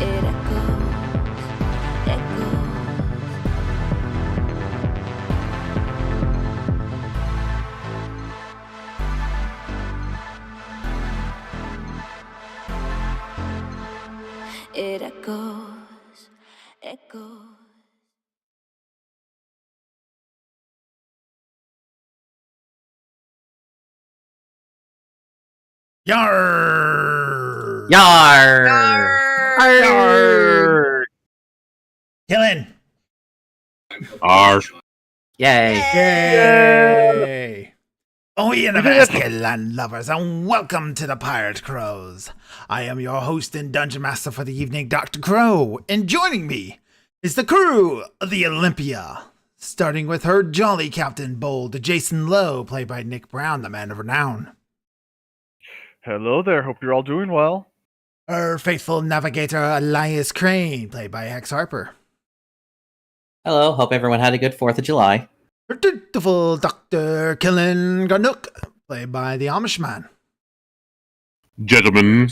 It echoes, echoes. It echoes, echoes. Yarr! Yar! Yarr! Killing! Yay! Yay! Oh, universe land lovers, and welcome to the Pirate Crows. I am your host and dungeon master for the evening, Dr. Crow, and joining me is the crew of the Olympia, starting with her jolly Captain Bold, Jason Lowe, played by Nick Brown, the man of renown. Hello there, hope you're all doing well. Her faithful navigator, Elias Crane, played by Hex Harper. Hello, hope everyone had a good 4th of July. Her dutiful Dr. Killen Garnook, played by the Amish man. Gentlemen,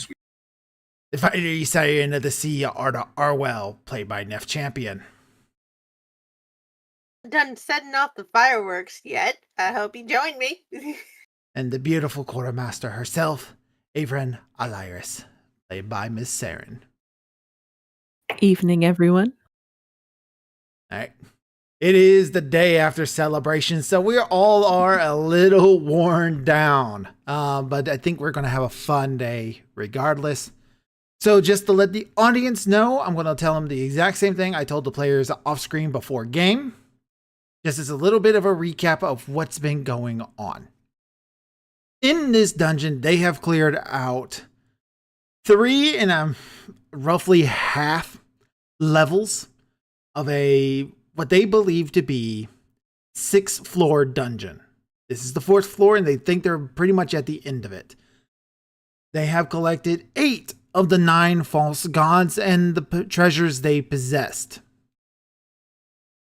The fiery siren of the sea, Arda Arwell, played by Neff Champion. Done setting off the fireworks yet. I hope you join me. And the beautiful quartermaster herself, Avren Aliris, played by Miss Saren. Evening, everyone. Alright. It is the day after celebration, so we all are a little worn down. But I think we're going to have a fun day regardless. So just to let the audience know, I'm going to tell them the exact same thing I told the players off screen before game. Just as a little bit of a recap of what's been going on. In this dungeon, they have cleared out 3 and roughly half levels of what they believe to be 6-floor dungeon. This is the 4th floor, and they think they're pretty much at the end of it. They have collected 8 of the 9 false gods and the treasures they possessed.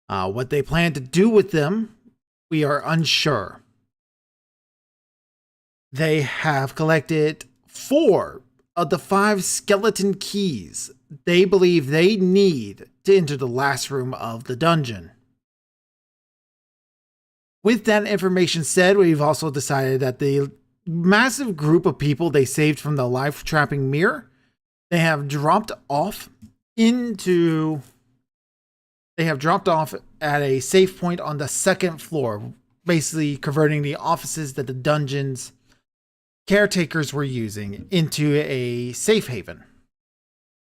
What they plan to do with them, we are unsure. They have collected 4 of the 5 skeleton keys they believe they need to enter the last room of the dungeon. With that information said, we've also decided that the massive group of people they saved from the life trapping mirror, they have dropped off at a safe point on the 2nd floor, basically converting the offices that the dungeon's caretakers were using into a safe haven.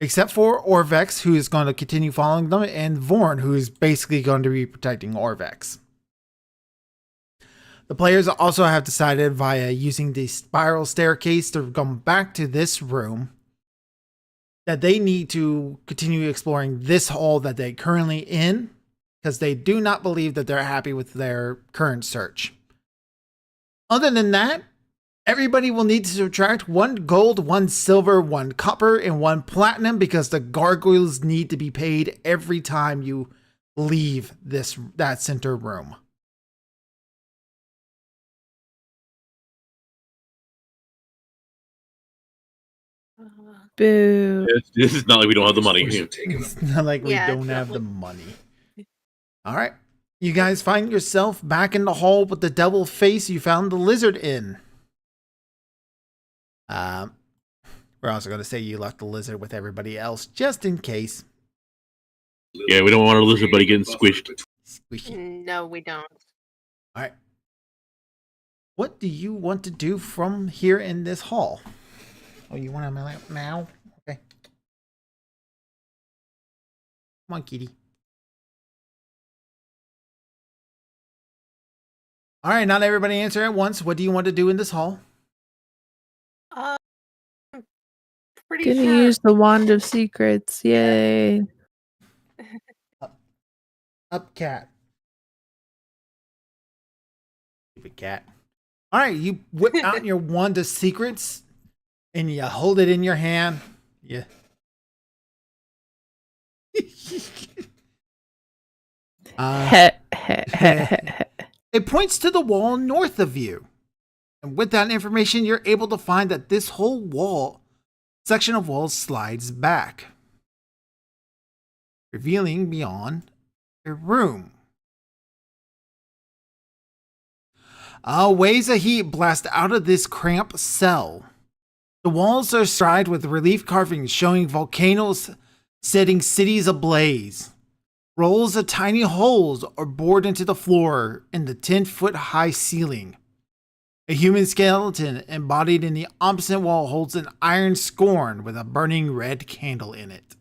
Except for Orvex, who is going to continue following them, and Vorn, who is basically going to be protecting Orvex. The players also have decided via using the spiral staircase to come back to this room that they need to continue exploring this hall that they're currently in, because they do not believe that they're happy with their current search. Other than that, everybody will need to subtract 1 gold, 1 silver, 1 copper, and 1 platinum because the gargoyles need to be paid every time you leave that center room. Boo. this is not like we don't have the money. It's not like we Yeah, don't it's have not the money. All right. You guys find yourself back in the hall with the devil face you found the lizard in. We're also going to say you left the lizard with everybody else, just in case. Yeah, we don't want our lizard buddy getting squished. Squishy. No, we don't. All right. What do you want to do from here in this hall? Oh, you want to now? Okay. Come on, kitty. All right, not everybody answer at once. What do you want to do in this hall? Pretty Gonna sure. use the Wand of Secrets. Yay. Up, cat. Stupid cat. All right, you whip out your Wand of Secrets and you hold it in your hand. Yeah. It points to the wall north of you. And with that information, you're able to find that this whole section of wall slides back. revealing beyond a room. Waves of heat blast out of this cramped cell. The walls are striped with relief carvings showing volcanoes setting cities ablaze. Rolls of tiny holes are bored into the floor in the 10-foot high ceiling. A human skeleton embodied in the opposite wall holds an iron scorn with a burning red candle in it.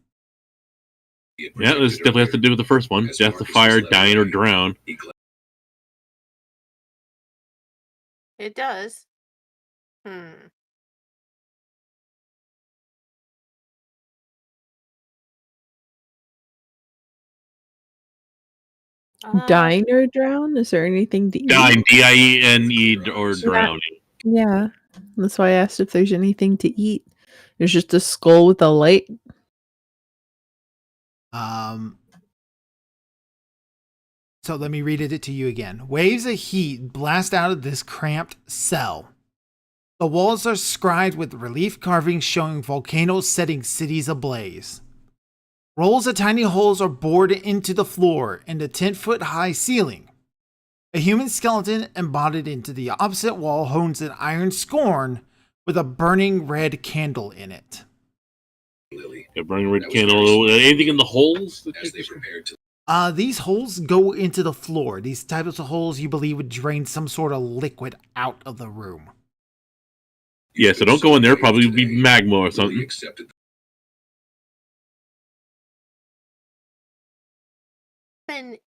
Yeah, this definitely has to do with the first one. Death to fire, dying, or drown. It does. Dine or drown? Is there anything to eat? Dying, D-I-E-N-E, or drowning. Yeah. That's why I asked if there's anything to eat. There's just a skull with a light. So let me read it to you again. Waves of heat blast out of this cramped cell. The walls are scribed with relief carvings showing volcanoes setting cities ablaze. Rolls of tiny holes are bored into the floor in the 10-foot high ceiling. A human skeleton embodied into the opposite wall holds an iron scorn with a burning red candle in it. Yeah, burning red candle. Anything in the holes? These holes go into the floor. These types of holes you believe would drain some sort of liquid out of the room. Yeah, so don't go in there. Probably be magma or something. And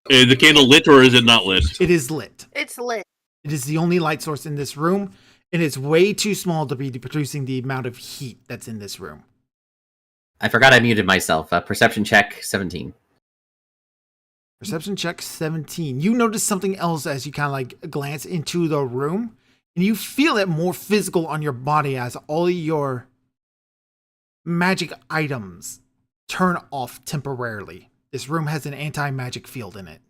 Is the candle lit or is it not lit? It is lit. it's lit. It is the only light source in this room, and it's way too small to be producing the amount of heat that's in this room. I forgot I muted myself. Perception check 17. Perception check 17. You notice something else as you kind of like glance into the room, and you feel it more physical on your body as all your magic items turn off temporarily. This room has an anti-magic field in it.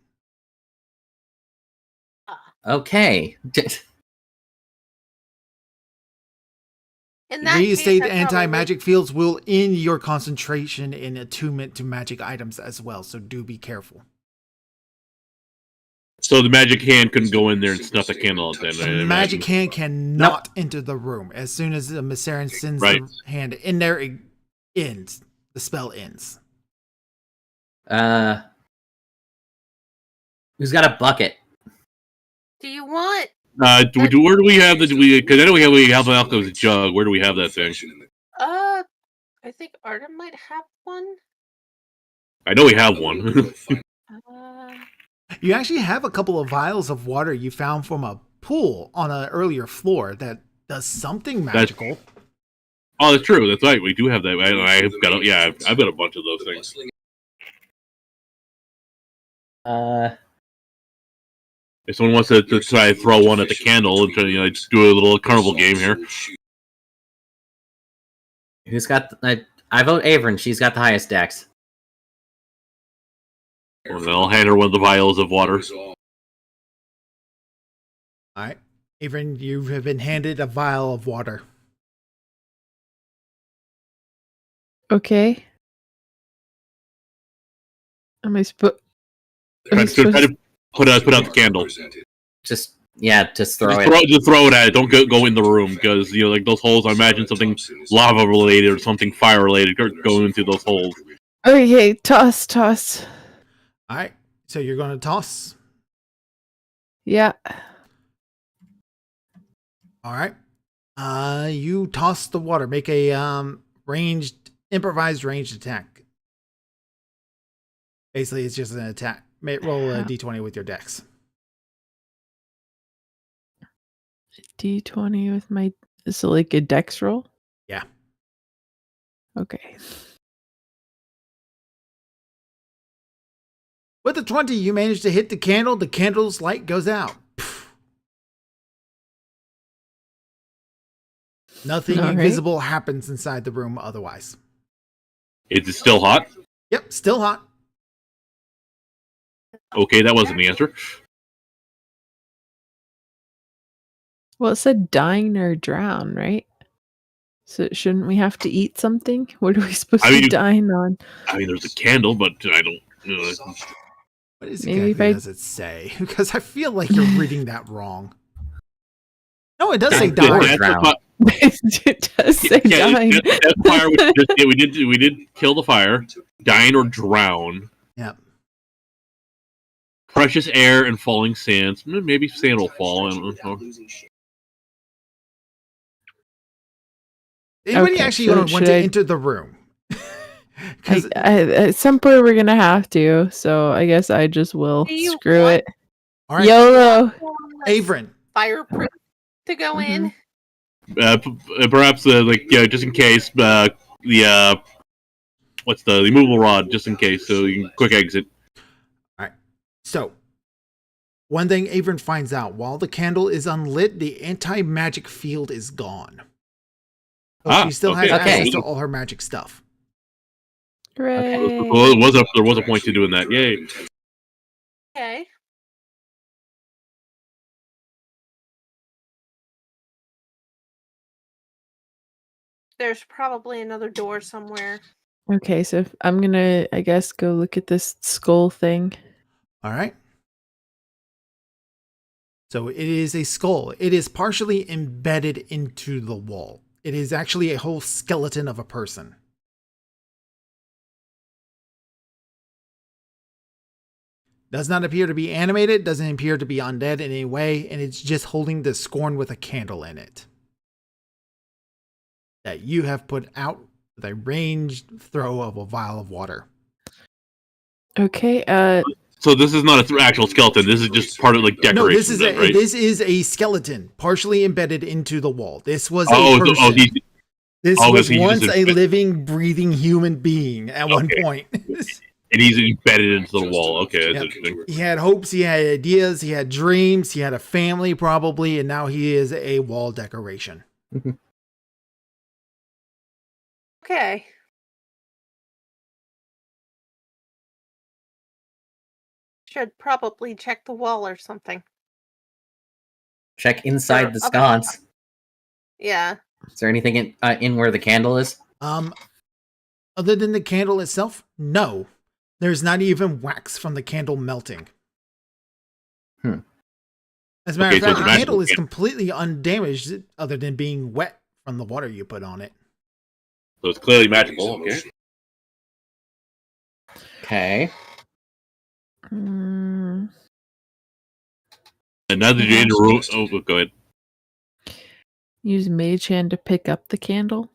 Okay. In that case, Reinstate I probably anti-magic fields will end your concentration and attunement to magic items as well, so do be careful. So the magic hand couldn't go in there and snuff the candle out then. The magic hand cannot enter the room. As soon as the Mysarin sends the hand in there, it ends. The spell ends. Who's got a bucket? Do you want? where do we have the? Because I know we have Alco's jug. Where do we have that thing? I think Artem might have one. I know we have one. You actually have a couple of vials of water you found from a pool on an earlier floor that does something magical. Oh, that's true. That's right. We do have that. I've got a bunch of those things. If someone wants to try to throw one at the candle and try to just do a little carnival game here. Who's got? I vote Averin. She's got the highest dex. Well, I'll hand her one of the vials of water. Alright. Averin, you have been handed a vial of water. Okay. Am I supposed? Try to put out the candle. Just throw it. Just throw it at it. Don't go in the room because like those holes. I imagine something lava related or something fire related go into those holes. Okay, toss. Alright. So you're going to toss? Yeah. Alright. You toss the water. Make a improvised ranged attack. Basically, it's just an attack. Roll a d20 with your dex. D20 with my... Is it like a dex roll? Yeah. Okay. With the 20, you manage to hit the candle. The candle's light goes out. Nothing invisible happens inside the room otherwise. Is it still hot? Yep, still hot. Okay, that wasn't the answer. Well, it said dine or drown, right? So shouldn't we have to eat something? What are we supposed I to mean- dine on? I mean, there's a candle, but I don't. What is Maybe exactly if I- does it say? Because I feel like you're reading that wrong. No, it does say Dine or dine. That's drown. what- It does say dine. that fire. We did kill the fire. Dine or drown. Yep. Precious air and falling sands. Maybe sand will fall. I don't know. Anybody Okay, actually should- want should to I- enter the room? 'Cause- At some point, we're gonna have to. So I guess I just will. Do you Screw want- it. all right, YOLO. Avrin. Fireproof to go in. Perhaps just in case the what's the removal rod just in case, so you can quick exit. So, one thing Avrin finds out, while the candle is unlit, the anti-magic field is gone. So she still has okay. access to all her magic stuff. Hooray. Well, there was a point to doing that. Yay! Okay. There's probably another door somewhere. Okay, so I'm gonna, I guess, go look at this skull thing. All right. So it is a skull. It is partially embedded into the wall. It is actually a whole skeleton of a person. Does not appear to be animated, doesn't appear to be undead in any way, and it's just holding the scorn with a candle in it. That you have put out with a ranged throw of a vial of water. Okay, So this is not an actual skeleton. This is just part of decoration. No, this is then, right? this is a skeleton partially embedded into the wall. This was a oh, person. so, he, This oh, was he once just a embed- living, breathing human being at one Okay. point. and he's embedded into the wall. Okay, that's Yep. interesting. He had hopes, he had ideas, he had dreams, he had a family probably, and now he is a wall decoration. Okay. Should probably check the wall or something. Check inside the Sure, sconce. Yeah. Is there anything in where the candle is? Other than the candle itself, no. There's not even wax from the candle melting. Hmm. As a matter Okay, of so fact, it's the a magical candle is candle. completely undamaged other than being wet from the water you put on it. So it's clearly magical. Okay. Okay. mm, And now that you're in the room, oh, go ahead. use Mage Hand to pick up the candle.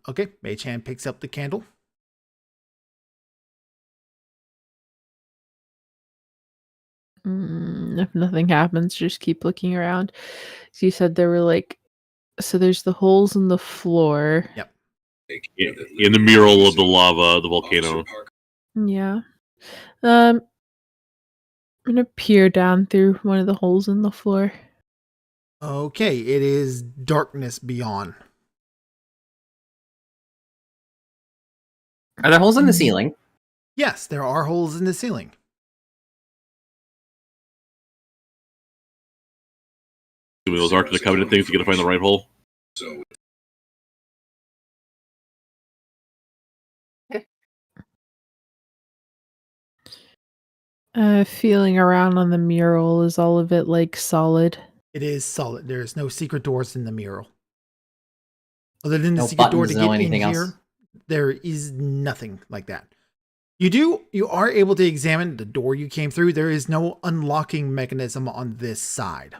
Okay, Mage Hand picks up the candle. If nothing happens, just keep looking around. So you said there were so there's the holes in the floor. In the mural of the lava, the volcano. Yeah. I'm gonna peer down through one of the holes in the floor. Okay, it is darkness beyond. Are there holes in the ceiling? Yes, there are holes in the ceiling. Doing those Ark of the Covenant things to get to find the right hole. Feeling around on the mural, is all of it solid? It is solid. There is no secret doors in the mural. Other than the No secret door to buttons, no get in anything here, else? there is nothing like that. You are able to examine the door you came through. There is no unlocking mechanism on this side.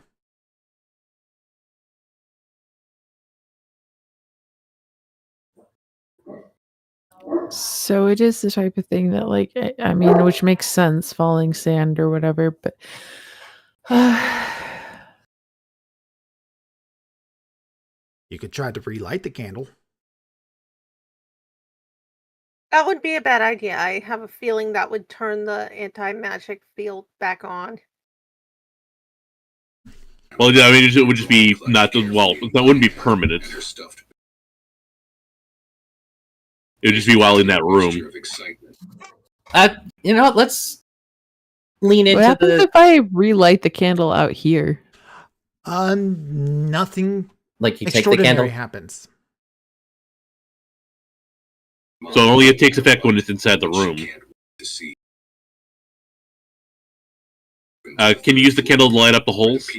So it is the type of thing that I mean, which makes sense, falling sand or whatever, but You could try to relight the candle. That would be a bad idea. I have a feeling that would turn the anti-magic field back on. Well, yeah, I mean, it would just be not the well. That wouldn't be permanent. It would just be while in that room. You know what? Let's lean what into happens the. if I relight the candle out here? Nothing Like you take the Extraordinary candle. happens. So only it takes effect when it's inside the room. Can you use the candle to light up the holes?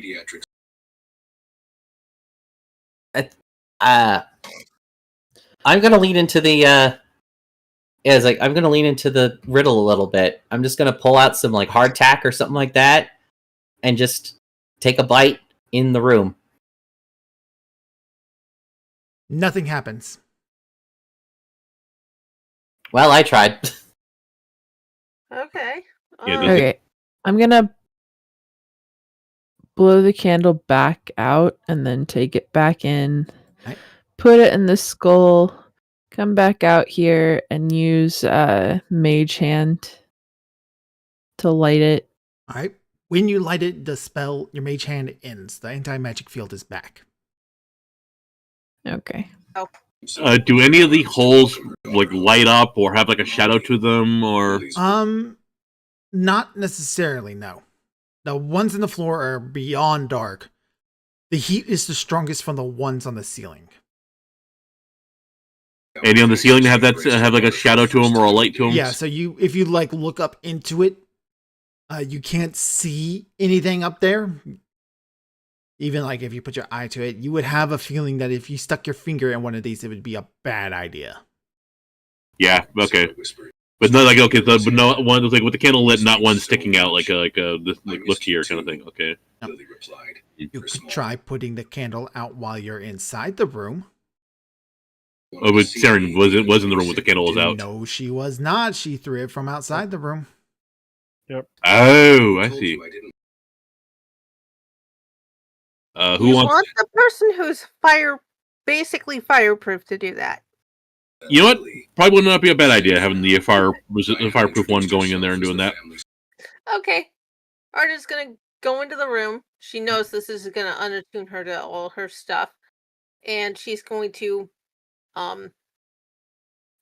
I'm gonna lean into the it's like I'm gonna lean into the riddle a little bit. I'm just gonna pull out some like hardtack or something like that, and just take a bite in the room. Nothing happens. Well, I tried. Okay. Yeah, alright. Okay. I'm gonna blow the candle back out and then take it back in. Right. Put it in the skull. Come back out here and use Mage Hand to light it. All right. When you light it, the spell, your mage hand ends. The anti-magic field is back. Okay. Do any of the holes like light up or have like a shadow to them, or? Not necessarily, no. The ones in the floor are beyond dark. The heat is the strongest from the ones on the ceiling. Any on the ceiling have that have like a shadow to them or a light to them? Yeah, so if you like look up into it, you can't see anything up there. Even like if you put your eye to it, you would have a feeling that if you stuck your finger in one of these, it would be a bad idea. Yeah. Okay. But not like okay, but no one like with the candle lit, not one sticking out like look here kind of thing. Okay. You could try putting the candle out while you're inside the room. Oh, but Saren was in the room with the candle was out. No, she was not. She threw it from outside the room. Oh, I see. Who You wants? want the person who's basically fireproof to do that. You know what? Probably would not be a bad idea having the fireproof one going in there and doing that. Okay. Arta's gonna go into the room. She knows this is gonna unattune her to all her stuff. And she's going to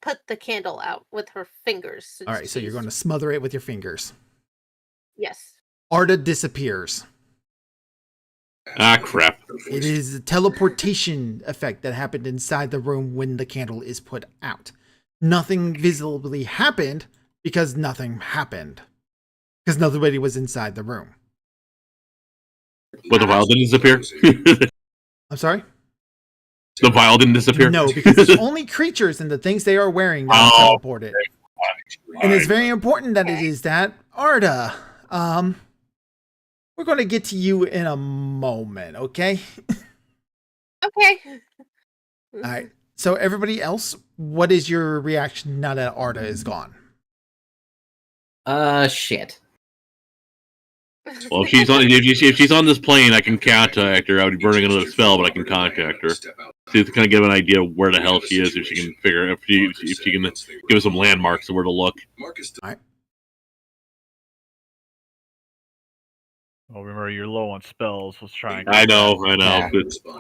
put the candle out with her fingers. All right, so you're going to smother it with your fingers. Yes. Arta disappears. Ah, crap. It is a teleportation effect that happened inside the room when the candle is put out. Nothing visibly happened because nothing happened. Because nobody was inside the room. But the vial didn't disappear? I'm sorry? The vial didn't disappear? No, because it's only creatures and the things they are wearing that are teleported. And it's very important that it is that. Arta, we're going to get to you in a moment, okay? Okay. All right. So everybody else, what is your reaction now that Arta is gone? Shit. Well, if she's on this plane, I can contact her. I would be burning another spell, but I can contact her. See to kind of give an idea of where the hell she is, if she can figure if she can give us some landmarks of where to look. All right. Well, remember you're low on spells. Let's try and. I know. Yeah.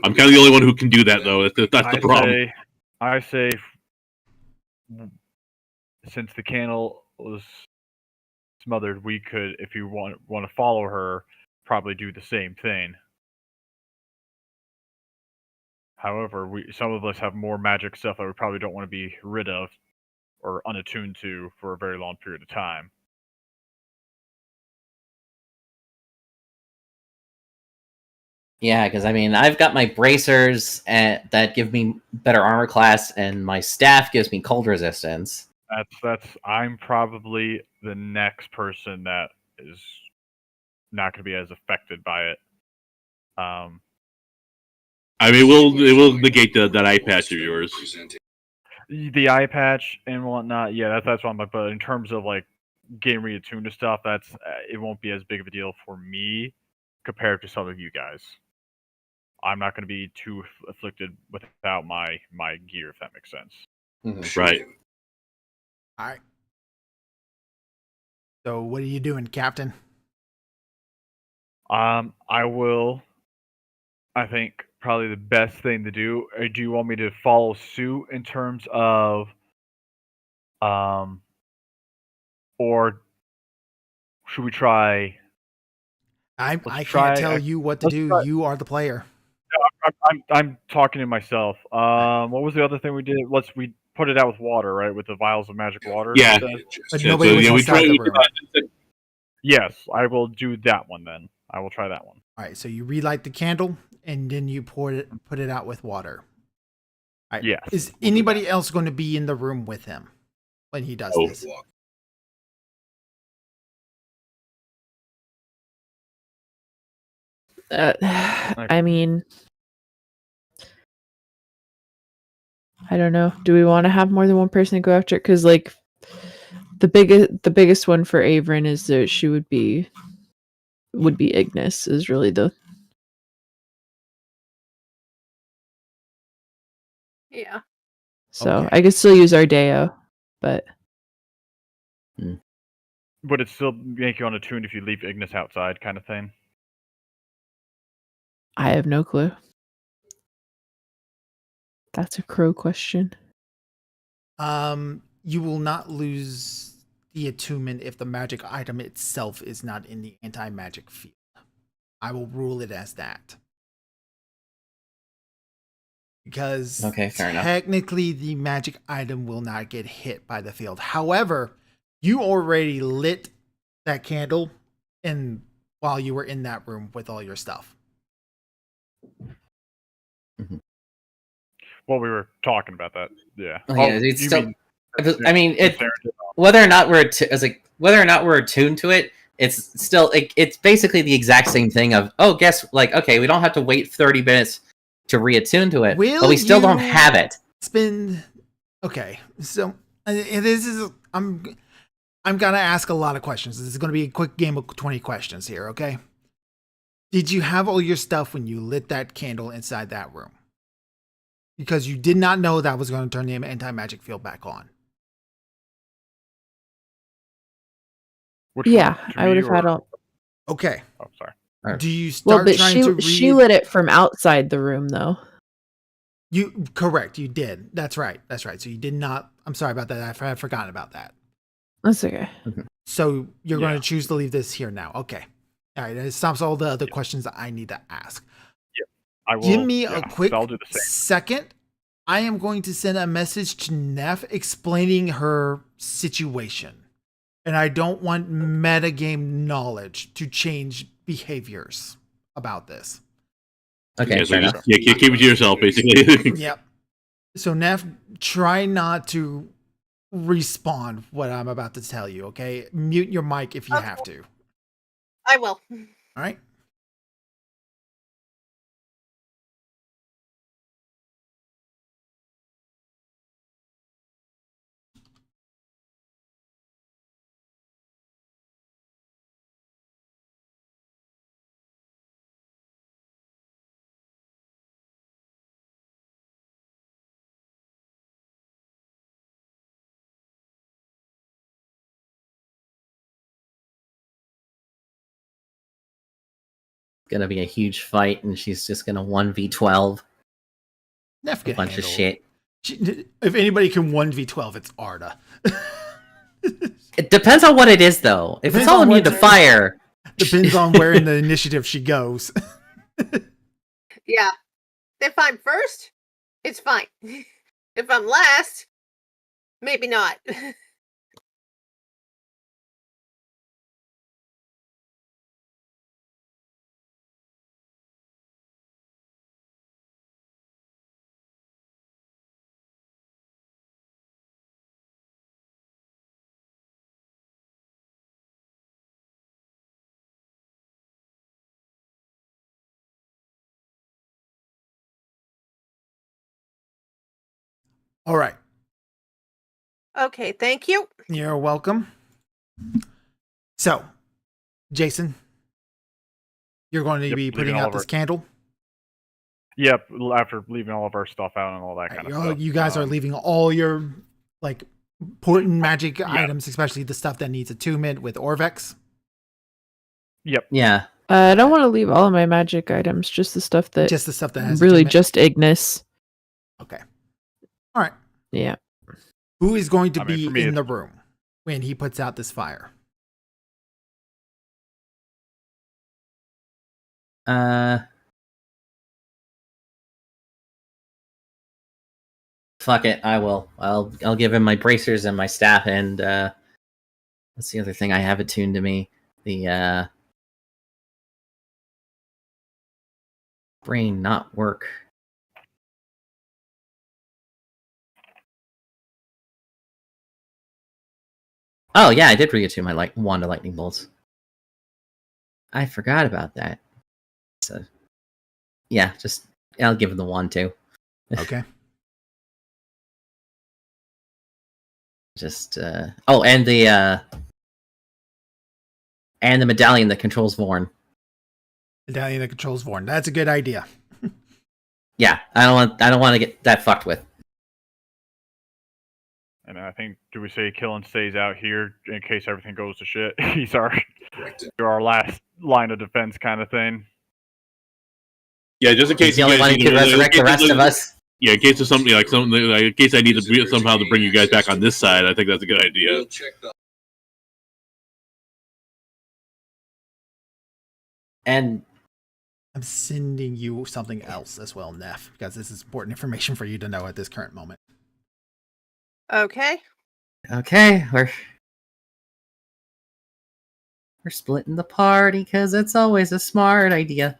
I'm kind of the only one who can do that, though. That's the problem. I say, since the candle was smothered, we could, if you want to follow her, probably do the same thing. However, some of us have more magic stuff that we probably don't want to be rid of or unattuned to for a very long period of time. Yeah, because I mean, I've got my bracers that give me better armor class, and my staff gives me cold resistance. I'm probably the next person that is not going to be as affected by it. I mean, it will negate that eye patch of yours. The eye patch and whatnot, yeah, that's one. But in terms of like getting reattuned to stuff, it won't be as big of a deal for me compared to some of you guys. I'm not going to be too afflicted without my gear, if that makes sense. Mm-hmm. Right. All right. So what are you doing, Captain? I will. I think probably the best thing to do. Do you want me to follow suit in terms of, or should we try? I can't tell you what to do. You are the player. I'm talking to myself. What was the other thing we did? We put it out with water, right? With the vials of magic water. Yeah. But Yeah, nobody so, was yeah, we inside tried. the We room. tried. Yes, I will do that one then. I will try that one. All right, so you relight the candle and then you put it out with water. All right. Yes, Is we'll do anybody else going to be in the room with him when he does Oh. this? I mean, I don't know. Do we want to have more than one person to go after it? Because like the biggest one for Averin is that she would be Ignis is really the Yeah. so Okay. I could still use Ardeo, but Would it still make you unattuned if you leave Ignis outside, kind of thing? I have no clue. That's a crow question. You will not lose the attunement if the magic item itself is not in the anti-magic field. I will rule it as that. Because Okay, fair enough. technically the magic item will not get hit by the field. However, you already lit that candle while you were in that room with all your stuff. Well, we were talking about that. Yeah. Oh, yeah, it's you still- I mean, the it Serendip- whether or not we're attuned to it, it's still it's basically the exact same thing of okay, we don't have to wait 30 minutes to reattune to it, Will but we still don't you- have it. Okay, so this is I'm gonna ask a lot of questions. This is gonna be a quick game of 20 questions here. Okay, did you have all your stuff when you lit that candle inside that room? Because you did not know that was going to turn the anti-magic field back on. Which Yeah, one, to I would me have had or- all. Okay, Oh, sorry. Alright. do you Well, start but trying to read? she lit it from outside the room though. You correct, you did. That's right. So you did not. I'm sorry about that. I had forgotten about that. That's okay. So you're going Yeah. to choose to leave this here now. Okay. All right. It stops all the other questions that I need to ask. I will. Give me yeah, a quick I'll do the same. second. I am going to send a message to Neff explaining her situation. And I don't want metagame knowledge to change behaviors about this. Okay, Yeah, so fair just enough. keep it to yourself, basically. Yep. So Neff, try not to respond what I'm about to tell you, okay? Mute your mic if you Okay. have to. I will. All right? Gonna be a huge fight, and she's just gonna 1v12 Neff a can bunch of handle shit. If anybody can 1v12, it's Arda. It depends on what it is, though. If Depends it's all on immune what to it is. fire, Depends on where in the initiative she goes. Yeah. If I'm first, it's fine. If I'm last, maybe not. All right. Okay, thank you. You're welcome. So, Jason, you're going to Yep, be leaving putting all out of this our- candle. Yep. After leaving all of our stuff out and all that kind of You're- stuff. You guys are leaving all your like important magic items, especially the stuff that needs attunement with Orvex. Yep. yeah. I don't want to leave all of my magic items, just the stuff that Just the stuff that has really attunement? just Ignis. Okay. All right. Yeah. Who is going to I mean, be for me, in it's- the room when he puts out this fire? Fuck it, I will. I'll give him my bracers and my staff, and what's the other thing I have attuned to me? The brain not work. Oh yeah, I did reattune my wand of lightning bolts. I forgot about that. So yeah, I'll give him the wand too. Okay. And the medallion that controls Vorn. Medallion that controls Vorn. That's a good idea. Yeah, I don't want to get that fucked with. And I think, do we say Killen stays out here in case everything goes to shit? He's our last line of defense kind of thing. Yeah, just in case He's the only one who can resurrect the rest of us. Yeah, in case of something in case I need to somehow to bring you guys back on this side, I think that's a good idea. And I'm sending you something else as well, Neff, because this is important information for you to know at this current moment. Okay. okay, we're splitting the party because it's always a smart idea.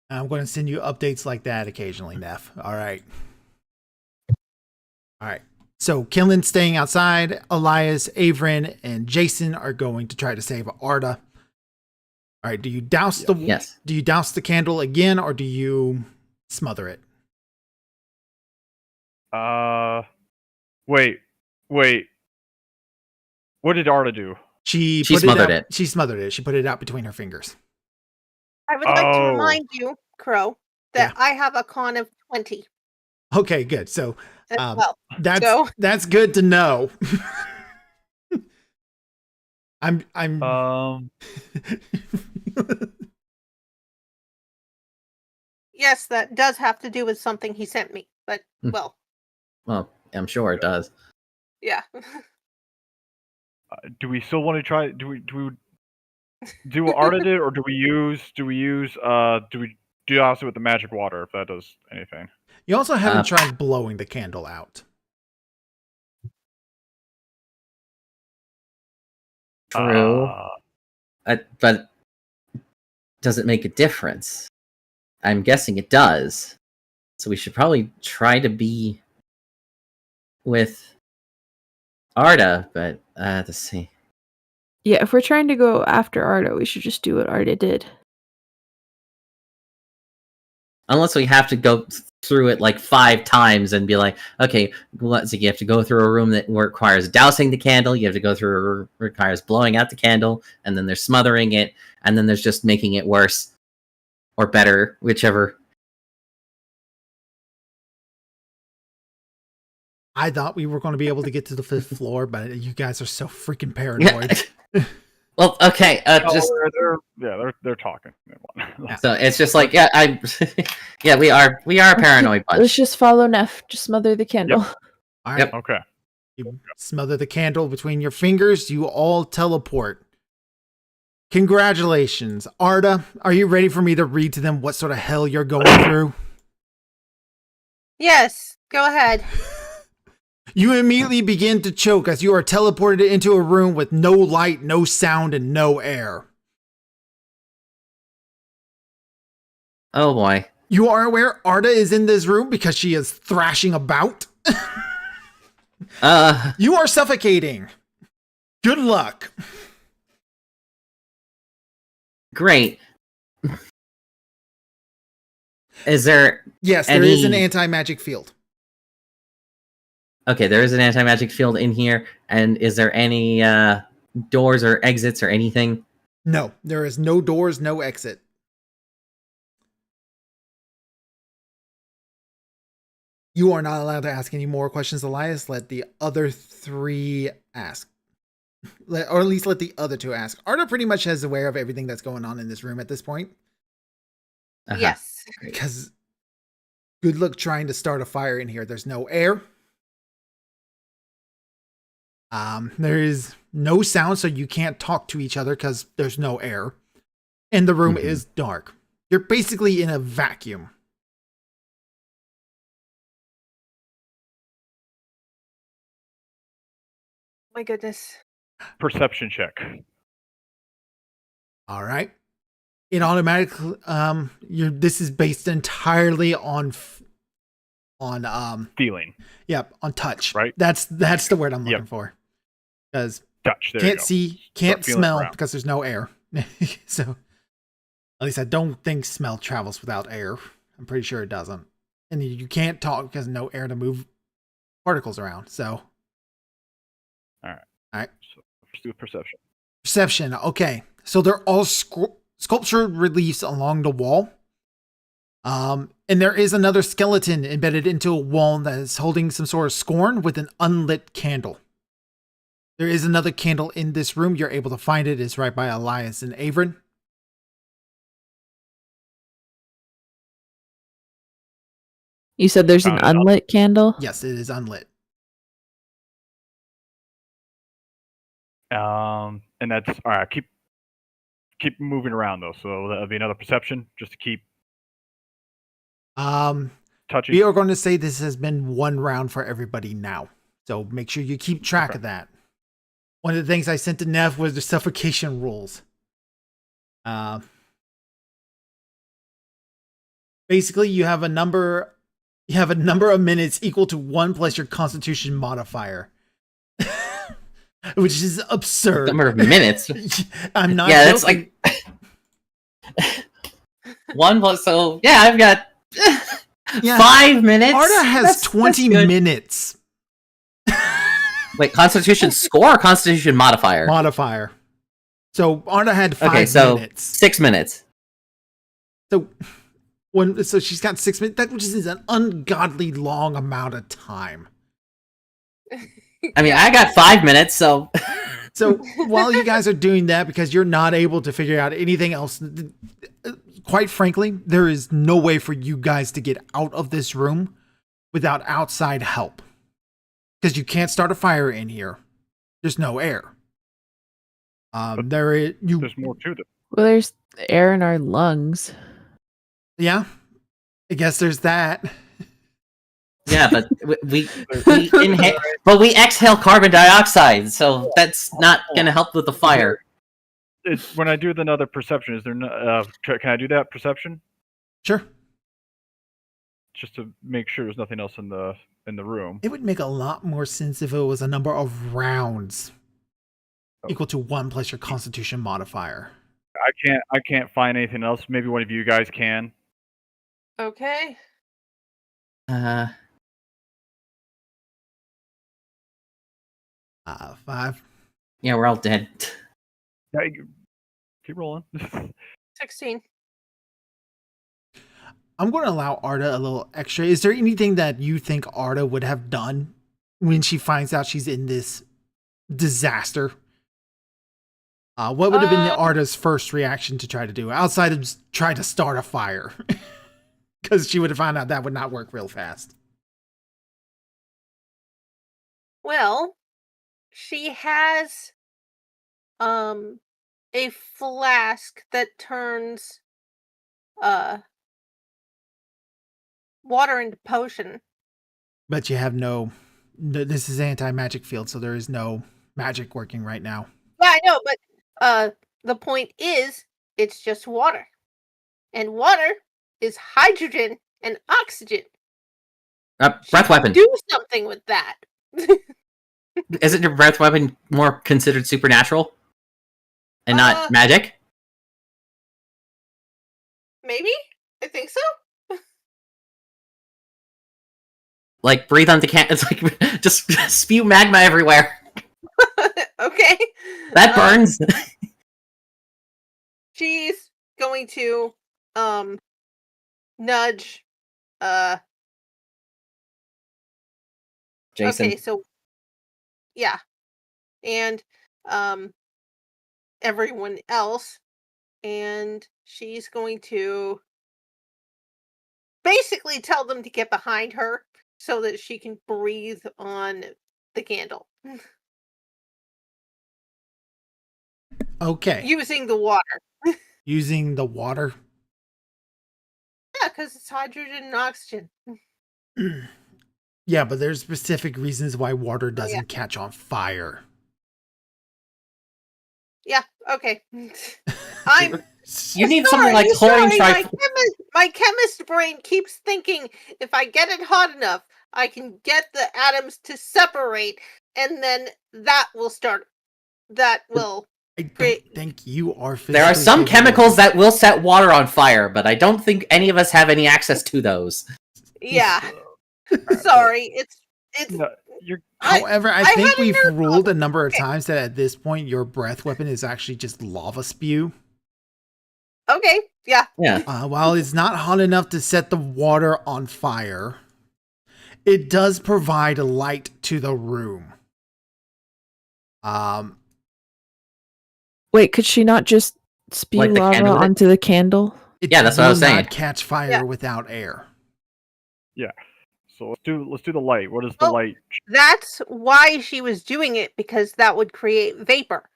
I'm going to send you updates like that occasionally, Neff. All right. All right. So Killen's staying outside. Elias, Averin, and Jason are going to try to save Arda. All right. Do you douse Yes. Do you douse the candle again, or do you smother it? Wait. What did Arda do? She smothered it. She smothered it. She put it out between her fingers. I would like to Oh. remind you, Crow, that I have a con of 20 Okay, good. So as well. that's So- that's good to know. I'm Yes, that does have to do with something he sent me, but well, Well, I'm sure it does. yeah. Do we still want to try? Do we do what Arda did, or do we do also with the magic water if that does anything? You also haven't tried blowing the candle out. True. But does it make a difference? I'm guessing it does. So we should probably try to be with Arda, but let's see. Yeah, if we're trying to go after Arda, we should just do what Arda did. Unless we have to go through it like 5 times and be like, okay, let's see, you have to go through a room that requires dousing the candle, you have to go through a room that requires blowing out the candle, and then there's smothering it, and then there's just making it worse or better, whichever. I thought we were going to be able to get to the 5th floor, but you guys are so freaking paranoid. Well, okay, They're talking. So it's just like, yeah, we are a paranoid bunch. Let's just follow Neff. Just smother the candle. All right. Yep. Okay. You smother the candle between your fingers. You all teleport. Congratulations. Arda, are you ready for me to read to them what sort of hell you're going through? Yes, go ahead. You immediately begin to choke as you are teleported into a room with no light, no sound, and no air. Oh boy. You are aware Arda is in this room because she is thrashing about. You are suffocating. Good luck. Great. Is there Yes, there is an anti-magic field. Okay, there is an anti-magic field in here, and is there any doors or exits or anything? No, there is no doors, no exit. You are not allowed to ask any more questions, Elias. Let the other 3 ask. Or at least let the other 2 ask. Arda pretty much is aware of everything that's going on in this room at this point. Uh-huh. Yes. Because good luck trying to start a fire in here. There's no air. There is no sound, so you can't talk to each other because there's no air. And the room is dark. You're basically in a vacuum. My goodness. Perception check. All right. It automatically this is based entirely on Feeling. on touch. Right. That's the word I'm looking Yep. for. Because Touch. There you can't go. see, can't feeling smell around. because there's no air. So at least I don't think smell travels without air. I'm pretty sure it doesn't. And you can't talk because no air to move particles around. So So let's do perception. perception. Okay. So they're all sculptured reliefs along the wall. And there is another skeleton embedded into a wall that is holding some sort of scorn with an unlit candle. There is another candle in this room. You're able to find it. It's right by Elias and Avrin. You said there's an Found it. unlit candle? Yes, it is unlit. And that's all right. Keep moving around though. So that'll be another perception just to keep touching. We are going to say this has been one round for everybody now. So make sure you keep track of that. One of the things I sent to Nev was the suffocation rules. Basically, you have a number of minutes equal to 1 plus your constitution modifier. Which is absurd. Number of minutes. I'm not Yeah, joking. that's like 1 plus. So yeah, I've got Yeah. 5 minutes. Arda has That's 20 good. minutes. Wait, Constitution score or Constitution modifier? Modifier. So Arda had 5 Okay, so minutes. 6 minutes. So she's got 6 minutes, that which is an ungodly long amount of time. I mean, I got 5 minutes, so So while you guys are doing that, because you're not able to figure out anything else, quite frankly, there is no way for you guys to get out of this room without outside help. Because you can't start a fire in here. There's no air. There's more to this. Well, there's air in our lungs. Yeah, I guess there's that. yeah, but we inhale, but we exhale carbon dioxide, so that's not going to help with the fire. When I do another perception, is there can I do that perception Sure. just to make sure there's nothing else in the room? It would make a lot more sense if it was a number of rounds equal to 1 plus your constitution modifier. I can't find anything else. Maybe one of you guys can. Okay. 5. Yeah, we're all dead. Yeah, keep rolling. 16. I'm going to allow Arda a little extra. Is there anything that you think Arda would have done when she finds out she's in this disaster? What would have been Arda's first reaction to try to do outside of just try to start a fire? Because she would have found out that would not work real fast. Well, she has a flask that turns water into potion. But you have this is anti-magic field, so there is no magic working right now. Yeah, I know, but the point is it's just water. And water is hydrogen and oxygen. Breath weapon. Do something with that. Isn't your breath weapon more considered supernatural and not magic? Maybe? I think so. Like breathe on the can. It's like just spew magma everywhere. Okay. That burns. She's going to nudge Jason. Okay, so yeah. And everyone else, and she's going to basically tell them to get behind her so that she can breathe on the candle. Okay. using the water. Using the water. Yeah, because it's hydrogen and oxygen. Yeah, but there's specific reasons why water doesn't yeah. catch on fire. Yeah, okay. I'm You need sorry, something like chlorine sorry, tri. my chemist brain keeps thinking if I get it hot enough, I can get the atoms to separate, and then that will start. That will I don't create. think you are physically There are some capable. chemicals that will set water on fire, but I don't think any of us have any access to those. Yeah, Alright, sorry. It's. No, you're However, I I think had a we've nerve ruled a problem. number of Okay. times that at this point your breath weapon is actually just lava spew. Okay, yeah. Yeah. While it's not hot enough to set the water on fire, it does provide light to the room. Wait, could she not just spew Like the lava candle with it? onto the candle? It Yeah, that's what I was will saying. not catch fire Yeah. without air. so let's do the light. What is the Oh. light? That's why she was doing it, because that would create vapor.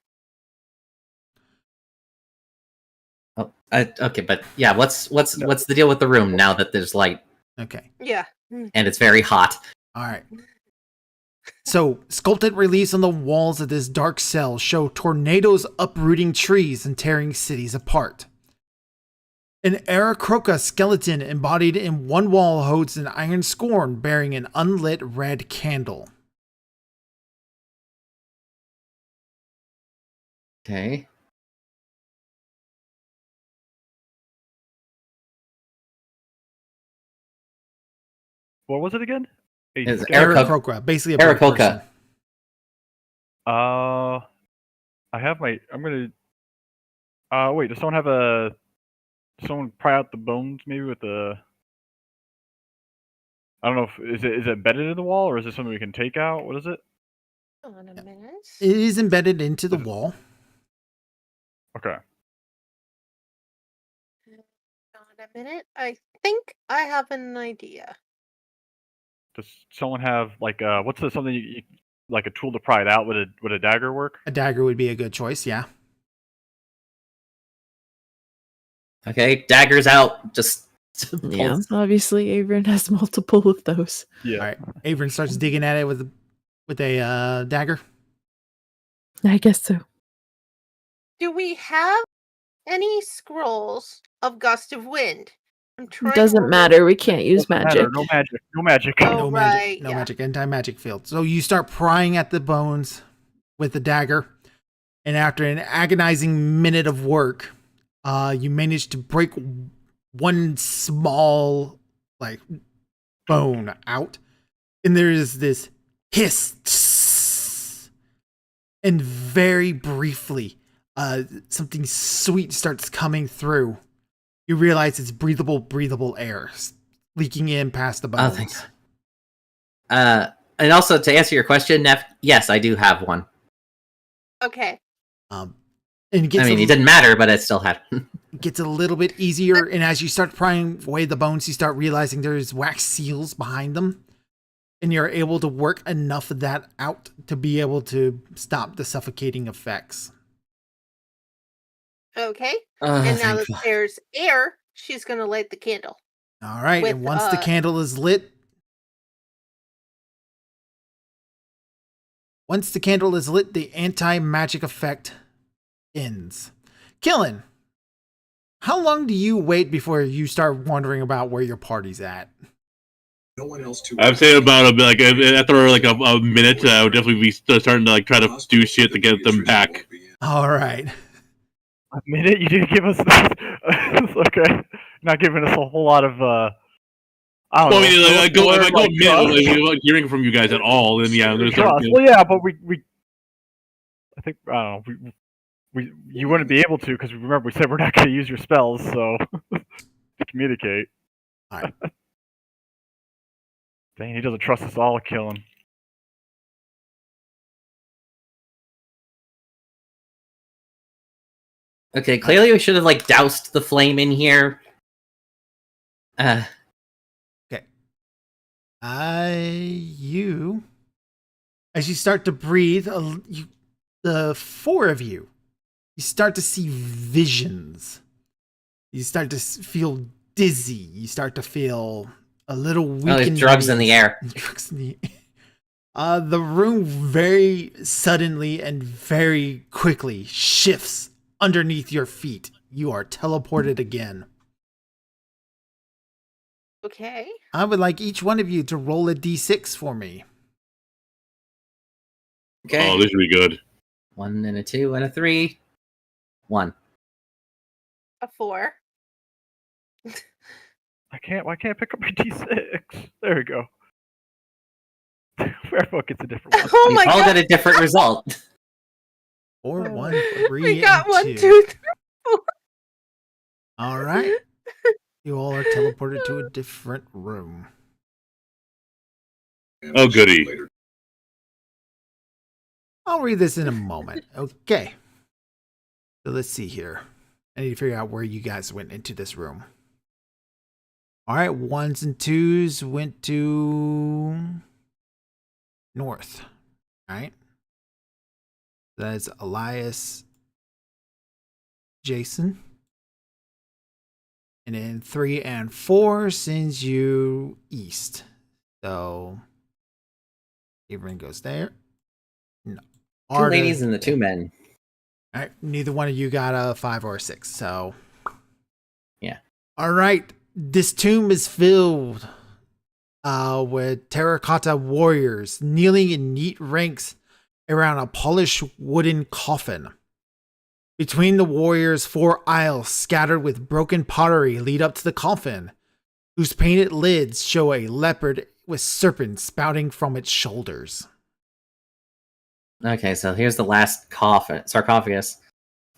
Oh, okay, but yeah, what's the deal with the room now that there's light Okay. Yeah. and it's very hot? All right. So, sculpted reliefs on the walls of this dark cell show tornadoes uprooting trees and tearing cities apart. An Aarakocra skeleton embodied in one wall holds an iron scorn bearing an unlit red candle. Okay. What was it again? A It's skeleton? Aarakocra, basically a bird Aarakocra. person. I have my. I'm gonna. Wait. Does someone have a? Does someone pry out the bones maybe with the? I don't know if is it embedded in the wall or is it something we can take out? What is it? Hold on a minute. It is embedded into the wall. Okay. Hold on a minute. I think I have an idea. Does someone have like what's the something you like a tool to pry it out? Would a dagger work? A dagger would be a good choice, yeah. Okay, daggers out. Just Yeah, pulls- obviously Avon has multiple of those. Yeah. All right. Avon starts digging at it with a dagger. I guess so. Do we have any scrolls of Gust of Wind? I'm trying to Doesn't remember. matter. We can't use Doesn't magic. matter, No magic. No magic. Oh, No right, magic, no yeah. magic, anti-magic field. So you start prying at the bones with the dagger, and after an agonizing minute of work, you manage to break one small like bone out, and there is this hiss, and very briefly, something sweet starts coming through. You realize it's breathable air leaking in past the Oh, bones. thanks. And also to answer your question, Neff, yes, I do have one. Okay. And it gets I mean, a, it didn't matter, but I still had. gets a little bit easier. And as you start prying away the bones, you start realizing there's wax seals behind them. And you're able to work enough of that out to be able to stop the suffocating effects. Okay. And now that Thankful. there's air, she's gonna light the candle. All right. With, and once the candle is lit, the anti-magic effect ends. Killen, how long do you wait before you start wondering about where your party's at? I'd say about a bit, like after like a minute, I would definitely be starting to like try to do shit to get them back. All right. A minute? You didn't give us okay. Not giving us a whole lot of I don't Well, know. I mean, like, if I go like, a minute, like, without hearing from you guys at all, then yeah, there's trust. like, Well, yeah, but we I think I don't know. We you wouldn't be able to because remember we said we're not going to use your spells, so to communicate. All right. Dang, he doesn't trust us all. Kill him. Okay, clearly we should have like doused the flame in here. You, as you start to breathe, the four of you you start to see visions. You start to feel dizzy. You start to feel a little weak. Oh, there's drugs in the air. Drugs in the the room very suddenly and very quickly shifts underneath your feet. You are teleported again. Okay. I would like each one of you to roll a d6 for me. Okay. Oh, this should be good. 1 and a 2 and a 3. 1. A 4. Why can't I pick up my D6? There we go. Everyone gets a different one. Oh We my all god. got a different result. 4, Oh. 1, 3, We got and 1, 2. 2, 3. All right. You all are teleported to a different room. Oh, goody. I'll read this in a moment. Okay. So let's see here. I need to figure out where you guys went into this room. All right. 1s and 2s went to north. All right. That's Elias, Jason. And then 3 and 4 sends you east. So Averin goes there. No. 2 ladies and the 2 men. All right, neither one of you got a 5 or a 6, so Yeah. All right, this tomb is filled with terracotta warriors kneeling in neat ranks around a polished wooden coffin. Between the warriors, 4 aisles scattered with broken pottery lead up to the coffin, whose painted lids show a leopard with serpents spouting from its shoulders. Okay, so here's the last sarcophagus,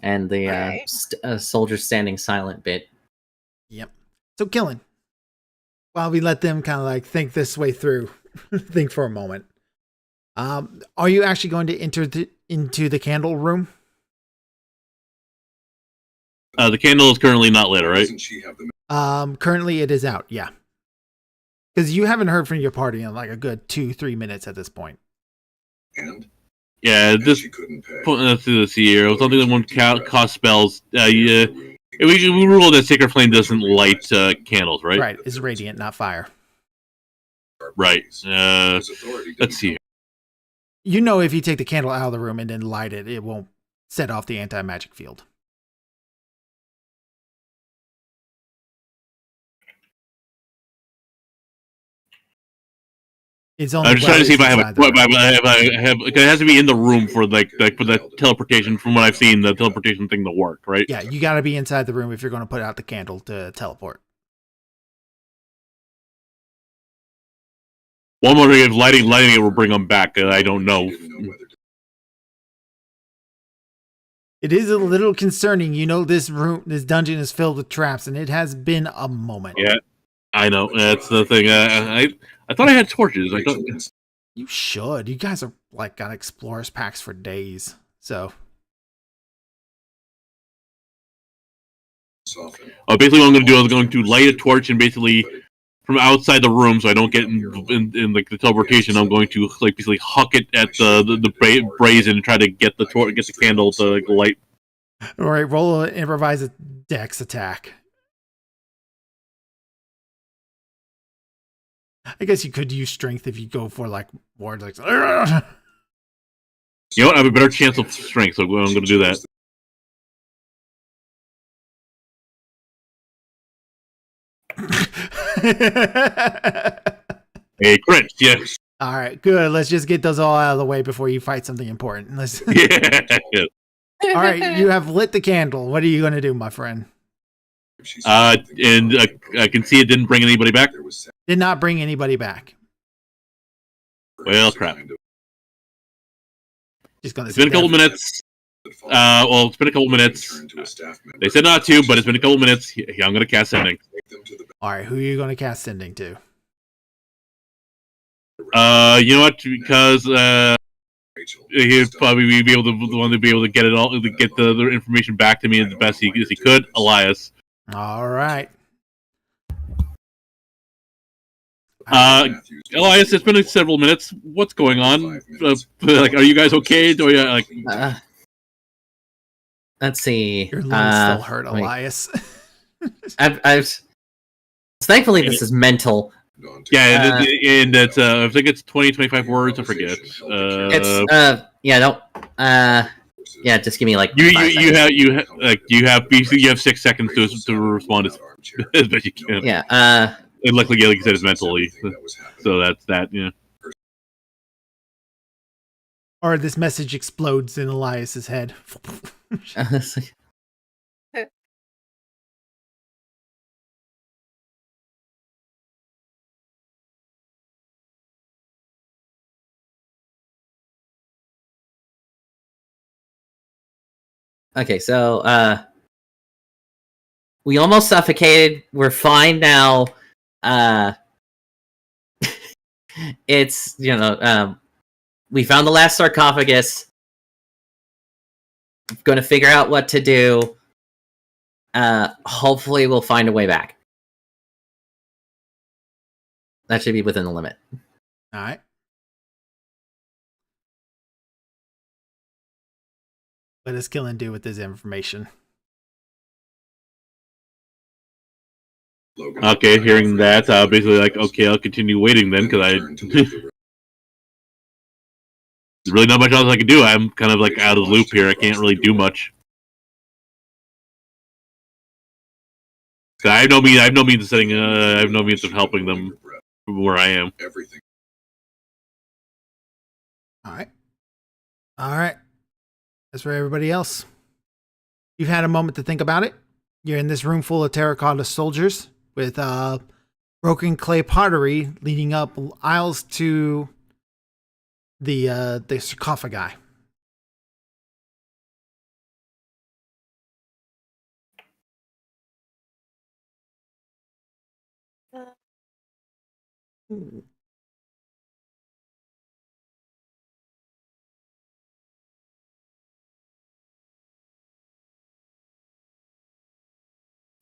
and the Alright. soldier standing silent bit. Yep. So, Killen, while we let them kind of like think this way through, think for a moment. Are you actually going to enter into the candle room? The candle is currently not lit, right? Currently it is out, yeah. Because you haven't heard from your party in like a good 2-3 minutes at this point. Yeah, this putting us through this year. Something that won't cost spells. We rule that Sacred Flame doesn't light candles, right? Right, it's radiant, not fire. Right. Let's see. You know if you take the candle out of the room and then light it, it won't set off the anti-magic field. It's only I'm just trying to see if I have inside the room. it has to be in the room for for the teleportation. From what I've seen, the teleportation thing to work, right? Yeah, you got to be inside the room if you're going to put out the candle to teleport. One more thing is lighting it will bring them back. I don't know. It is a little concerning. You know, this dungeon is filled with traps, and it has been a moment. Yeah, I know. That's the thing. I thought I had torches. I thought. You should. You guys are like got explorers packs for days. So Basically, what I'm going to do is I'm going to light a torch and basically from outside the room, so I don't get in like the teleportation. I'm going to like basically huck it at the brazen and try to get the candle to like, light. all right, roll an improvised dex attack. I guess you could use strength if you go for like more like. You know what? I have a better chance of strength, so I'm going to do that. A crit, yes. All right, good. Let's just get those all out of the way before you fight something important. Let's. Yeah. All right, you have lit the candle. What are you going to do, my friend? And I can see it didn't bring anybody back. Did not bring anybody back. Well, crap. Just gonna. It's been a couple minutes. It's been a couple minutes. They said not to, but it's been a couple minutes. I'm going to cast Sending. All right, who are you going to cast Sending to? You know what? Because he'd probably be able to the one to be able to get it all, to get the information back to me as best as he could. Elias. All right. Elias, it's been several minutes. What's going on? Like, are you guys okay? Do you like? Let's see. Your lungs still hurt, wait. Elias. I've thankfully this is mental. Yeah, and it's I think it's 20-25 words. I forget. It's just give me like You 5 seconds. You have 6 seconds to respond as best you can. Yeah. And luckily, like you said, it's mentally. So that's that. Yeah. Or this message explodes in Elias's head. Okay, so we almost suffocated. We're fine now. It's we found the last sarcophagus. Going to figure out what to do. Hopefully we'll find a way back. That should be within the limit. All right. What does Killen do with this information? Okay, hearing that, basically like, okay, I'll continue waiting then, because there's really not much else I can do. I'm kind of like out of the loop here. I can't really do much. I have no means of setting. I have no means of helping them from where I am. All right. As for everybody else, you've had a moment to think about it. You're in this room full of terracotta soldiers with broken clay pottery leading up aisles to the sarcophagi.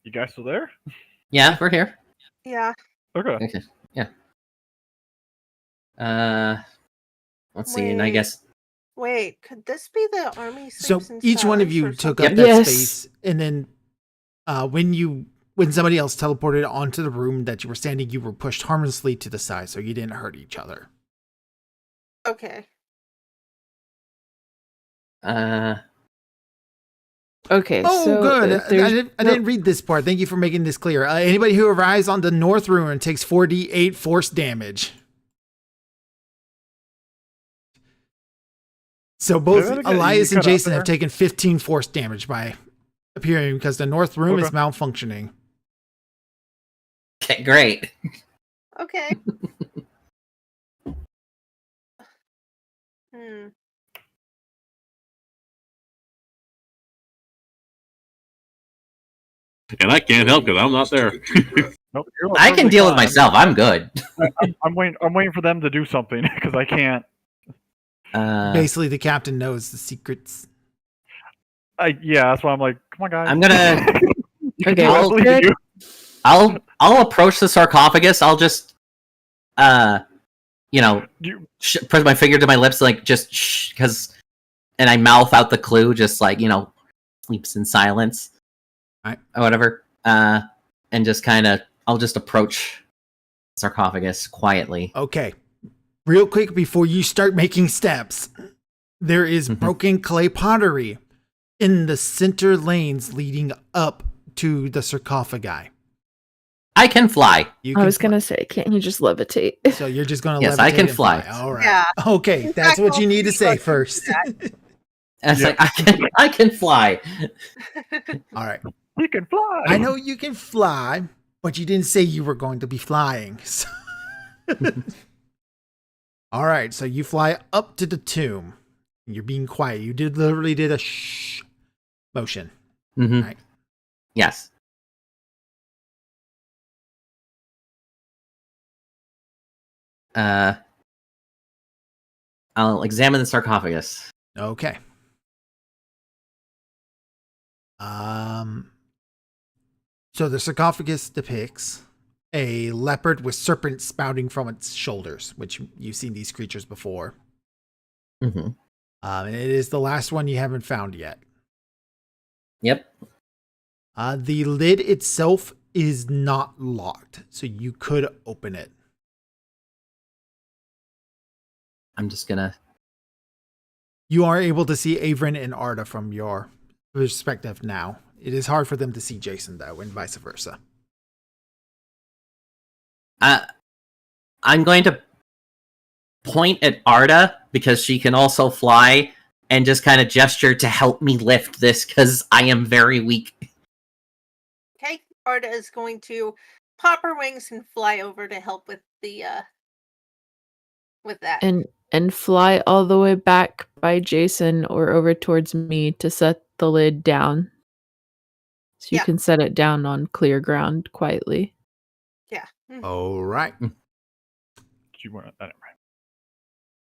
You guys still there? Yeah, we're here. Yeah. Okay. Okay. Yeah. Let's see, and I Wait. guess Wait, could this be the army? So Sleeps in each one of Silence you or took something? up that Yes. space, and then when somebody else teleported onto the room that you were standing, you were pushed harmlessly to the side, so you didn't hurt each other. Okay. Okay, Oh, so good. if I there's didn't read this part. Thank you for making this clear. Anybody who arrives on the North Ruin takes 4d8 force damage. So both Say that again. Elias You and cut out Jason have there. taken 15 force damage by appearing because the North Room is Okay. malfunctioning. okay, great. Okay. And I can't help because I'm not there. Nope, you're I can perfectly deal with fine. myself. I'm good. I'm waiting for them to do something because I can't. Basically, the captain knows the secrets. Yeah, that's why I'm like, come on, guys. I'm gonna. You can Okay, do what I I'll- believe in you. I'll approach the sarcophagus. I'll just, You- press my finger to my lips, like just and I mouth out the clue, just like sleeps in silence, Right. or whatever. And just I'll just approach the sarcophagus quietly. Okay. Real quick before you start making steps, there is Mhm. broken clay pottery in the center lanes leading up to the sarcophagi. I can fly. You I can was fly. gonna say, can't you just levitate? So you're just going to Yes, levitate I can and fly. All right. Yeah. Okay, In that's fact, what you I'll need to see say what you first. do And it's Yeah. like I can fly. All right. You can fly. I know you can fly, but you didn't say you were going to be flying. So- All right, so you fly up to the tomb. You're being quiet. You literally did a shh motion. Mhm. Right. Yes. I'll examine the sarcophagus. Okay. So the sarcophagus depicts a leopard with serpents spouting from its shoulders, which you've seen these creatures before. Mm-hmm. And it is the last one you haven't found yet. Yep. The lid itself is not locked, so you could open it. I'm just gonna. You are able to see Averin and Arda from your perspective now. It is hard for them to see Jason, though, and vice versa. I'm going to point at Arda because she can also fly and just kind of gesture to help me lift this because I am very weak. Okay, Arda is going to pop her wings and fly over to help with the with that. And fly all the way back by Jason or over towards me to set the lid down. So you Yeah. can set it down on clear ground quietly. Yeah. Mhm. All right. Do you want to?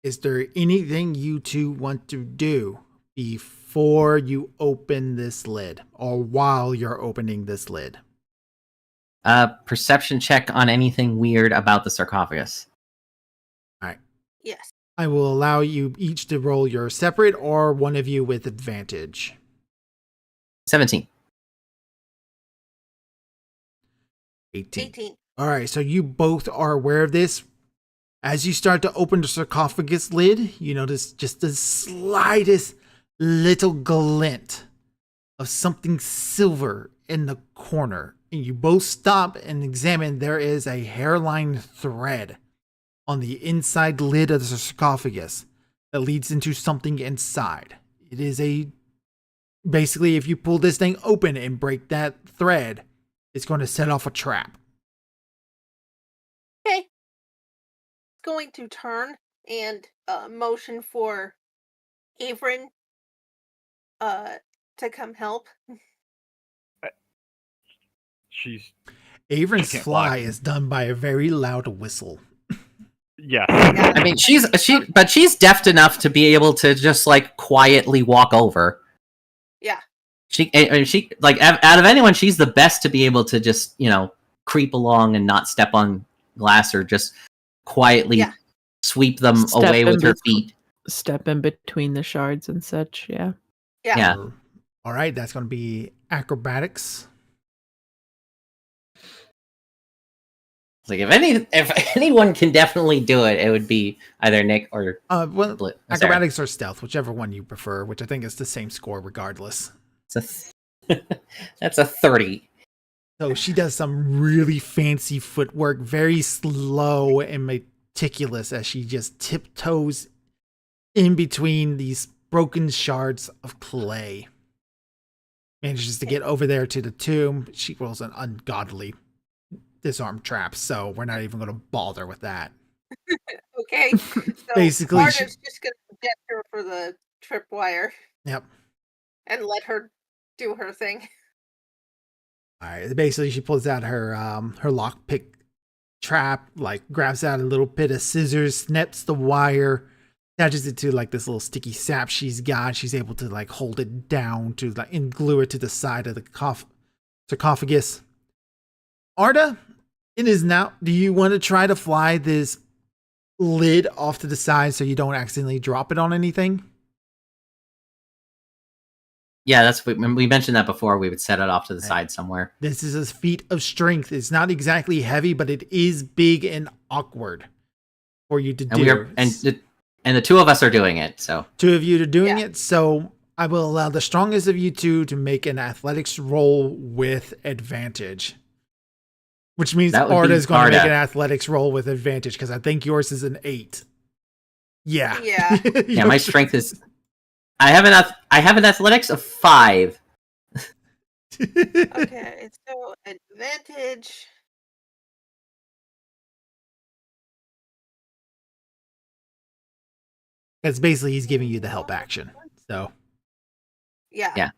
Is there anything you two want to do before you open this lid or while you're opening this lid? Perception check on anything weird about the sarcophagus. Yes. I will allow you each to roll your separate or one of you with advantage. 17. 18. 18. All right, so you both are aware of this. As you start to open the sarcophagus lid, you notice just the slightest little glint of something silver in the corner. And you both stop and examine. There is a hairline thread on the inside lid of the sarcophagus that leads into something inside. It is basically, if you pull this thing open and break that thread, it's going to set off a trap. Okay. Going to turn and motion for Averin to come help. She's Averin's can't fly fly. is done by a very loud whistle. yeah. I mean, she's deft enough to be able to just like quietly walk over. Yeah. She like out of anyone, she's the best to be able to just creep along and not step on glass or just quietly Yeah. sweep them Step away in with her between- feet. Step in between the shards and such, yeah. Yeah. All right, that's going to be acrobatics. Like if anyone can definitely do it, it would be either Nick or Well, Sarah. acrobatics or stealth, whichever one you prefer, which I think is the same score regardless. That's a 30. So she does some really fancy footwork, very slow and meticulous as she just tiptoes in between these broken shards of clay. Manages to get over there to the tomb. She rolls an ungodly disarm trap, so we're not even going to bother with that. Okay. So Basically, Arda's just gonna gesture for the tripwire Yep. and let her do her thing. All right. Basically, she pulls out her lockpick trap, like grabs out a little bit of scissors, snips the wire, attaches it to like this little sticky sap she's got. She's able to like hold it down to like and glue it to the side of the sarcophagus. Arda, it is now. Do you want to try to fly this lid off to the side so you don't accidentally drop it on anything? Yeah, that's we mentioned that before. We would set it off to the side somewhere. This is a feat of strength. It's not exactly heavy, but it is big and awkward for you to And do. we are and the two of us are doing it. So Two of you are doing Yeah. it, so I will allow the strongest of you two to make an athletics roll with advantage. Which means That would be Arda is going to make Arda. an athletics roll with advantage because I think yours is an 8. Yeah. Yeah. yeah, my strength is. I have an athletics of 5. Okay, so advantage. That's basically he's giving you the help action. So Yeah. Yeah.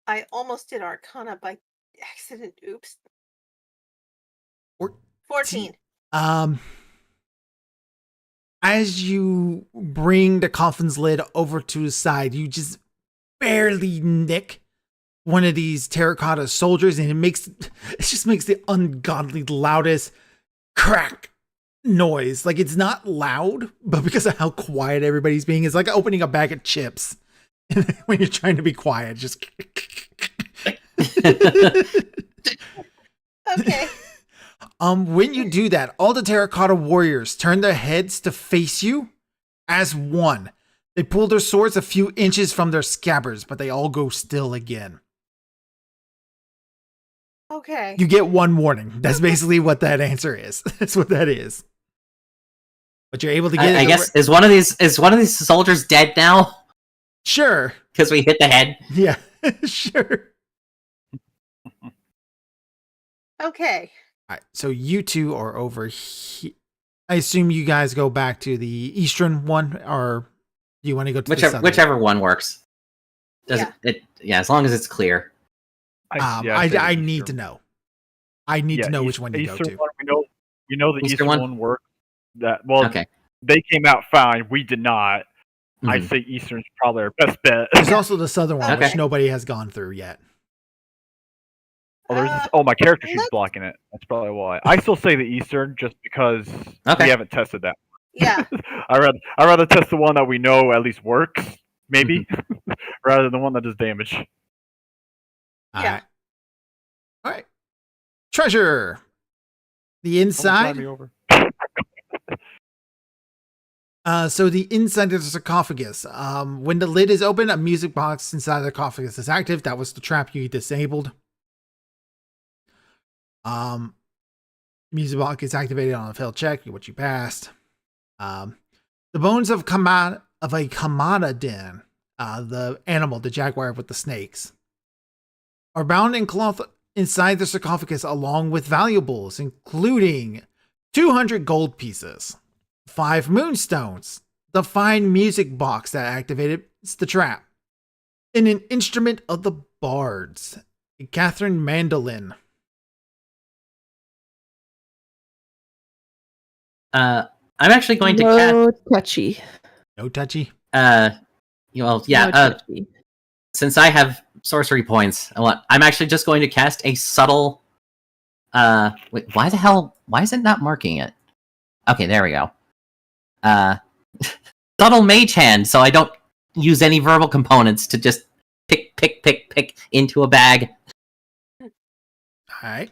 I almost did Arcana by accident. Oops. 14. as you bring the coffin's lid over to his side, you just barely nick one of these terracotta soldiers, and it just makes the ungodly loudest crack noise. Like, it's not loud, but because of how quiet everybody's being, it's like opening a bag of chips. when you're trying to be quiet. Just Okay. when you do that, all the terracotta warriors turn their heads to face you as one. They pull their swords a few inches from their scabbards, but they all go still again. Okay. You get one warning. That's basically what that answer is. That's what that is. But you're able to get. I guess is one of these soldiers dead now Sure. because we hit the head. Yeah. Sure. Okay. All right. So you two are over here. I assume you guys go back to the eastern one, or do you want to go to the southern? Whichever one works. Does Yeah. it? Yeah, as long as it's clear. I need to know. I need to know which one you go Eastern to. one, we know the Eastern Eastern one? one works. They came out fine. We did not. I Mhm. say Eastern's probably our best bet. There's also the southern one, Okay. which nobody has gone through yet. My character sheet's blocking it. That's probably why. I still say the Eastern just because Okay. we haven't tested that. Yeah. I rather test the one that we know at least works, maybe, rather than the one that does damage. All Yeah. right. All right. Treasure. The Almost ran inside. me over. So the inside of the sarcophagus. When the lid is open, a music box inside the sarcophagus is active. That was the trap you disabled. Music box is activated on a failed check, which you passed. The bones of a Kamada den, the animal, the jaguar with the snakes, are bound in cloth inside the sarcophagus along with valuables, including 200 gold pieces, 5 moonstones, the fine music box that activated the trap, and an instrument of the bards, a Catherine mandolin. I'm actually going to No touchy. No touchy. cast. No Yeah. touchy. Since I have sorcery points, I'm actually just going to cast a subtle. Wait, why is it not marking it? Okay, there we go. Subtle mage hand, so I don't use any verbal components to just pick into a bag. All right.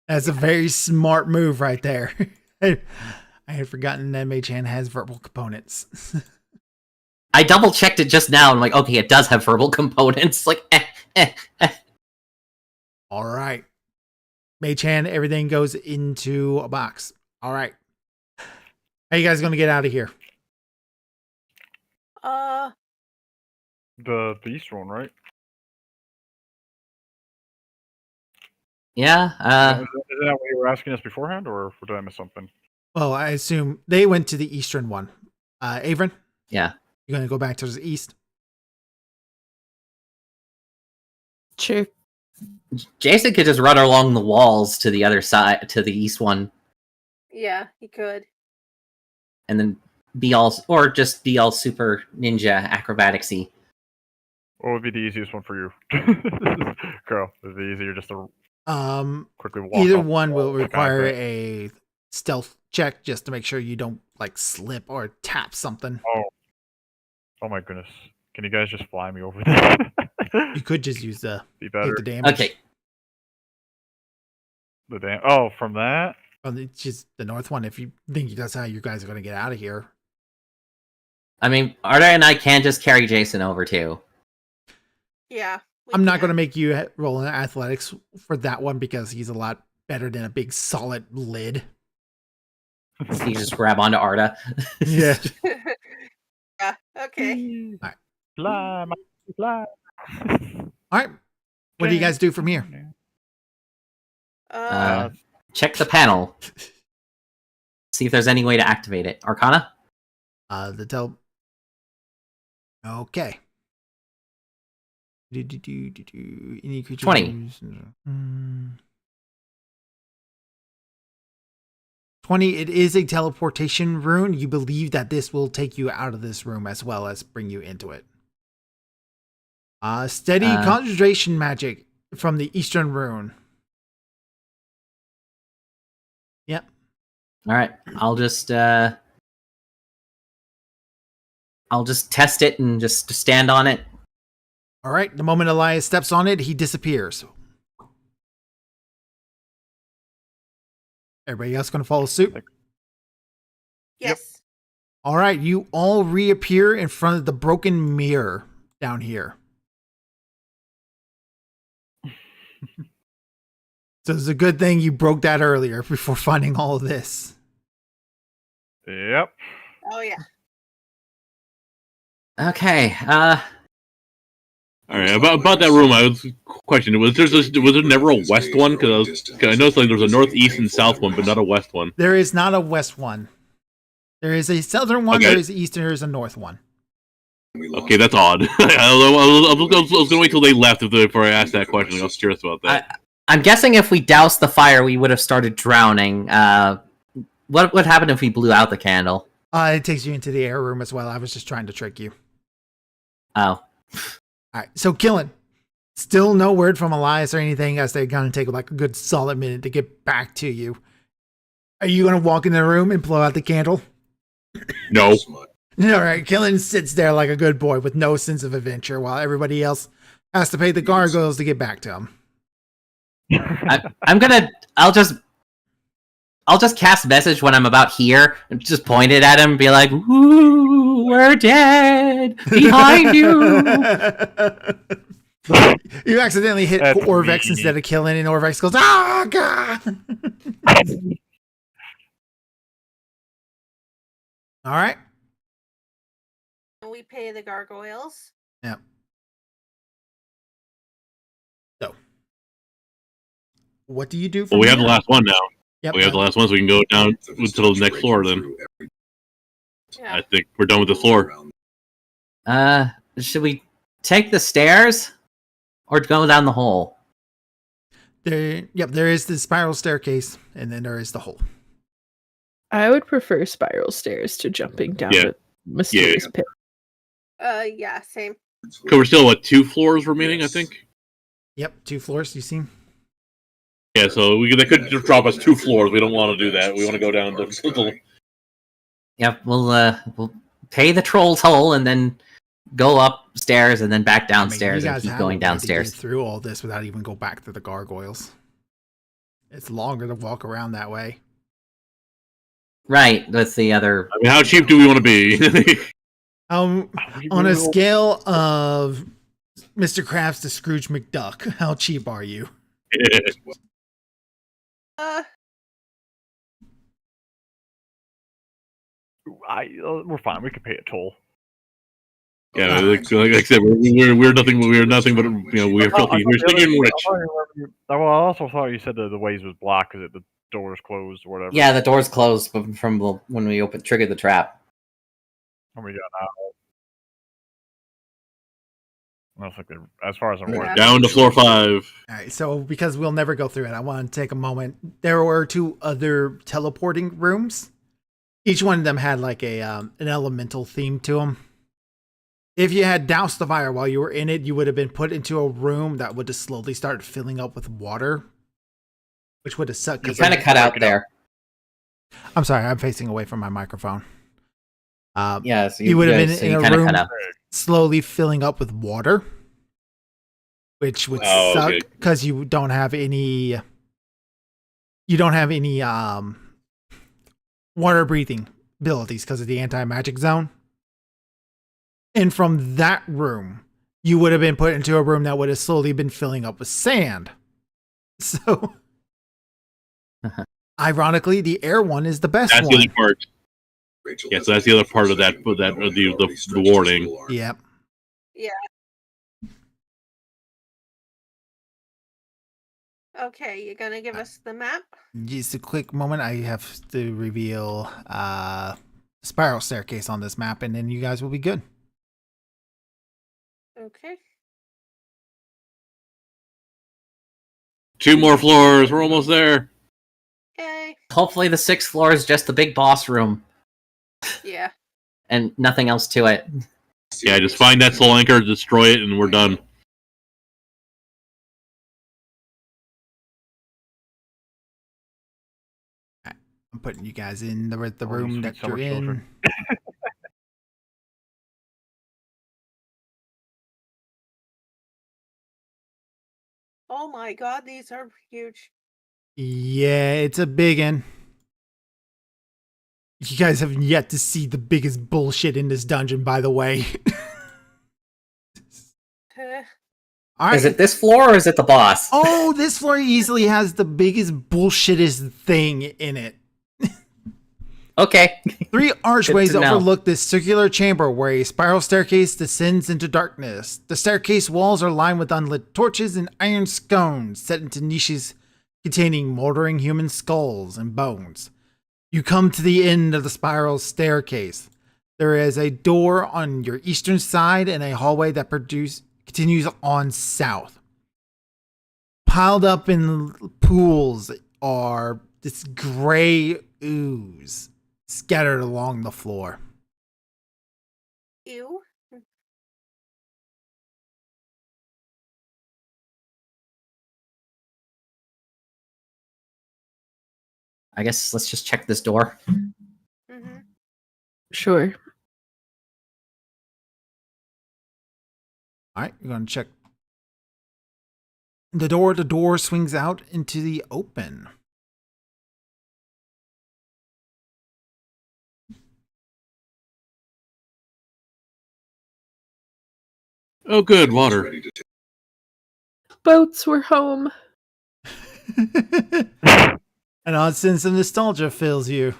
That's a very smart move right there. I had forgotten that Mage Hand has verbal components. I double checked it just now. And I'm like, okay, it does have verbal components. Like, All right. Mage Hand, everything goes into a box. All right. How you guys going to get out of here? The Eastern one, right? Yeah. Isn't that what you were asking us beforehand, or did I miss something? Well, I assume they went to the eastern one. Avron, Yeah. you're going to go back to the east? Sure. Jason could just run along the walls to the other side, to the east one, Yeah, he could. and then just be all super ninja acrobaticsy. What would be the easiest one for you? Girl, is it easier just to quickly walk Either off the one will wall, require skype it? a stealth check just to make sure you don't like slip or tap something. Oh my goodness! Can you guys just fly me over there? You could just use the Be take better. the damage. Okay. From that. Well, it's just the north one. If you think that's how you guys are going to get out of here. I mean, Arda and I can just carry Jason over too. Yeah. we I'm not can. going to make you roll in athletics for that one because he's a lot better than a big solid lid. So you just grab onto Arda. Yeah. Yeah. Okay. Fly, fly. All right. What do you guys do from here? Check the panel. See if there's any way to activate it. Arcana? Okay. Any creature 20. 20. It is a teleportation rune. You believe that this will take you out of this room as well as bring you into it. Steady concentration magic from the Eastern rune. Yep. All right. I'll just I'll just test it and just stand on it. All right. The moment Elias steps on it, he disappears. Everybody else going to follow suit? Yes. All right. You all reappear in front of the broken mirror down here. So it's a good thing you broke that earlier before finding all of this. Yep. Oh yeah. Okay. All right, about that room, I was questioning: was there never a west one? Because I noticed like there's a northeast and south one, but not a west one. There is not a west one. There is a southern one. Okay. There is an east, and there is a north one. Okay, that's odd. I was going to wait till they left before I asked that question. I was curious about that. I'm guessing if we doused the fire, we would have started drowning. What would happen if we blew out the candle? It takes you into the air room as well. I was just trying to trick you. Oh. All right, so Killen, still no word from Elias or anything as they're going to take like a good solid minute to get back to you. Are you going to walk in the room and blow out the candle? No. All right, Killen sits there like a good boy with no sense of adventure while everybody else has to pay the gargoyles to get back to him. I'll just cast message when I'm about here and just point it at him and be like, "Woo, we're dead behind you." You accidentally hit That's Orvex mean. instead of Killen, and Orvex goes, "Ah, God!" All right. We pay the gargoyles. Yeah. So, what do you do? Well, we have the here? last one now. Yep. We have the last one, so we can go down to the next floor. Then Yeah. I think we're done with the floor. Should we take the stairs or go down the hole? There is the spiral staircase, and then there is the hole. I would prefer spiral stairs to jumping down Yeah. a mysterious pit. Yeah, same. Because we're still at 2 floors remaining, I think. Yep, 2 floors. You see? Yeah, so they could just drop us 2 floors. We don't want to do that. We want to go down to the. Yep, we'll pay the troll toll and then go upstairs and then back downstairs you and guys keep have going a way to downstairs. get through all this without even go back to the gargoyles. It's longer to walk around that way. Right, with the other. I mean, how cheap do we want to be? On a scale of Mr. Krabs to Scrooge McDuck, how cheap are you? We're fine. We can pay a toll. Yeah, like I said, we're nothing. We're nothing but we're filthy. We're stinking rich. I also thought you said that the ways was blocked because the doors closed or whatever. Yeah, the door's closed from when we triggered the trap. Oh my god! I don't think as far as I'm aware. Down to floor 5. All right, so because we'll never go through it, I want to take a moment. There were 2 other teleporting rooms. Each one of them had like an elemental theme to them. If you had doused the fire while you were in it, you would have been put into a room that would just slowly start filling up with water, which would have sucked. You kind of cut out there. I'm sorry, I'm facing away from my microphone. Yeah, so you would have been so in you a kinda room cut out. slowly filling up with water, which would suck because you don't have any. You don't have any water breathing abilities because of the anti-magic zone. And from that room, you would have been put into a room that would have slowly been filling up with sand. So, ironically, the air one is the best That's one. the other part. Yeah, so that's the other part of the warning. Yep. Yeah. Okay, you're gonna give us the map? Just a quick moment. I have to reveal spiral staircase on this map, and then you guys will be good. Okay. 2 more floors. We're almost there. Yay. Hopefully, the 6th floor is just the big boss room Yeah. and nothing else to it. Yeah, just find that soul anchor, destroy it, and we're done. I'm putting you guys in the Oh, you room sweet that summer you're in. children. my god, these are huge. Yeah, it's a big one. You guys have yet to see the biggest bullshit in this dungeon, by the way. All right. Is it this floor or is it the boss? Oh, this floor easily has the biggest bullshittest thing in it. Okay. 3 archways to know. overlook this circular chamber where a spiral staircase descends into darkness. The staircase walls are lined with unlit torches and iron scones set into niches containing moldering human skulls and bones. You come to the end of the spiral staircase. There is a door on your eastern side and a hallway that continues on south. Piled up in pools are this gray ooze scattered along the floor. Ew. I guess let's just check this door. Mm-hmm. Sure. All right, you're going to check the door. The door swings out into the open. Oh, good water. Boats were home. An odd sense of nostalgia fills you.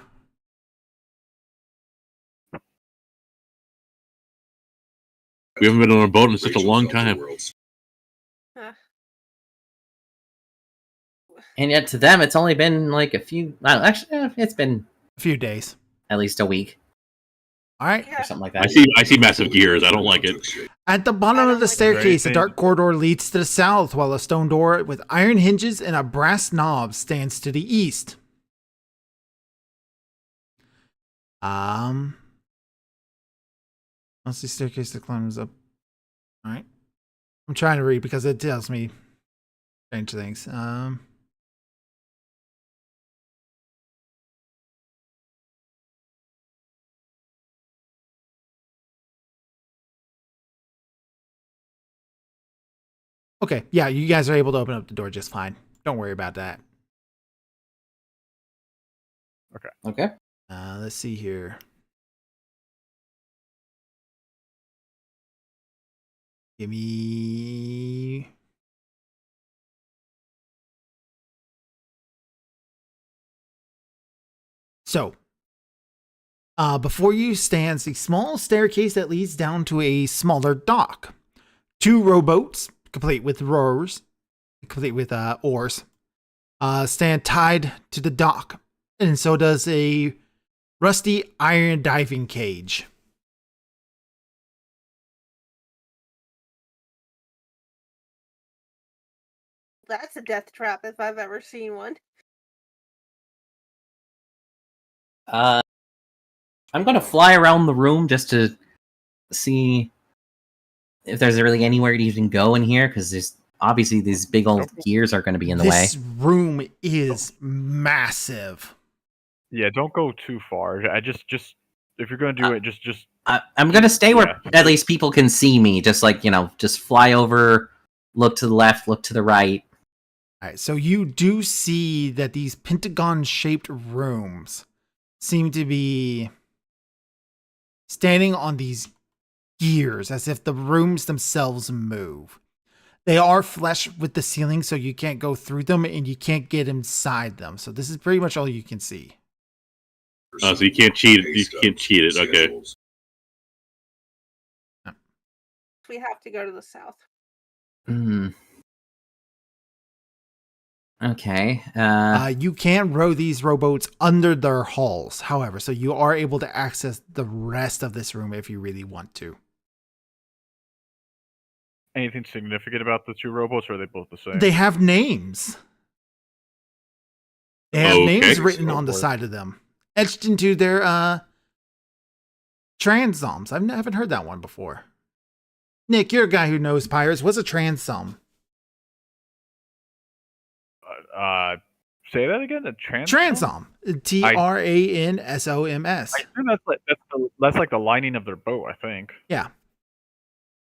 We haven't been on a boat in such a long time. And yet to them, it's only been like a few. Well, actually, it's been A few days. at least a week All right. or something like I that. see massive gears. I don't like it. At the bottom of the staircase, a dark corridor leads to the south, while a stone door with iron hinges and a brass knob stands to the east. That's the staircase that climbs up. All right. I'm trying to read because it tells me strange things. Okay, yeah, you guys are able to open up the door just fine. Don't worry about that. Okay. Let's see here. Give me. So, before you stands a small staircase that leads down to a smaller dock. 2 rowboats, complete with oars, stand tied to the dock, and so does a rusty iron diving cage. That's a death trap if I've ever seen one. I'm gonna fly around the room just to see if there's really anywhere to even go in here, because there's obviously these big old gears are going to be in the way. This room is massive. Yeah, don't go too far. I just if you're gonna do it, just I'm gonna stay where at least people can see me. Just like, just fly over, look to the left, look to the right. All right, so you do see that these pentagon-shaped rooms seem to be standing on these gears as if the rooms themselves move. They are flush with the ceiling, so you can't go through them and you can't get inside them. So this is pretty much all you can see. So you can't cheat it. You can't cheat it. Okay. We have to go to the south. Hmm. Okay. You can row these rowboats under their hulls, however, so you are able to access the rest of this room if you really want to. anything significant about the 2 robots, or are they both the same? They have names. They have Okay. names written on the side of them, etched into their transoms. I haven't heard that one before. Nick, you're a guy who knows pirates. What's a transom? Say that again. A transom. Transom. Transoms. I think that's like the lining of their boat. I think. Yeah.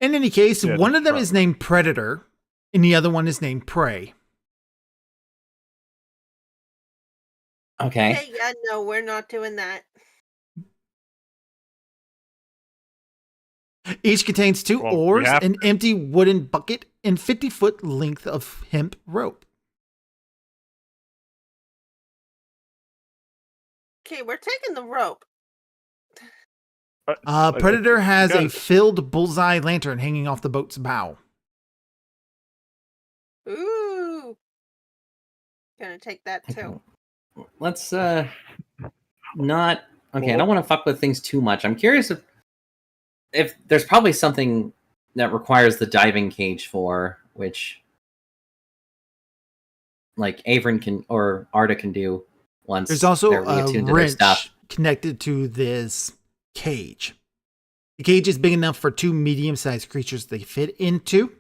In any case, Yeah, one that's of them right. is named Predator. And the other one is named Prey. Okay. Okay, yeah, no, we're not doing that. Each contains 2 Well, we oars, have an empty wooden bucket, and 50-foot length of hemp rope. Okay, we're taking the rope. Predator has a got- filled bullseye lantern hanging off the boat's bow. Ooh. Gonna take that too. Let's not. Okay, I don't want to fuck with things too much. I'm curious if there's probably something that requires the diving cage for, which like Avern can or Arda can do once. There's also they're a reattuned to their wrench stuff. connected to this cage. The cage is big enough for 2 medium-sized creatures to fit into.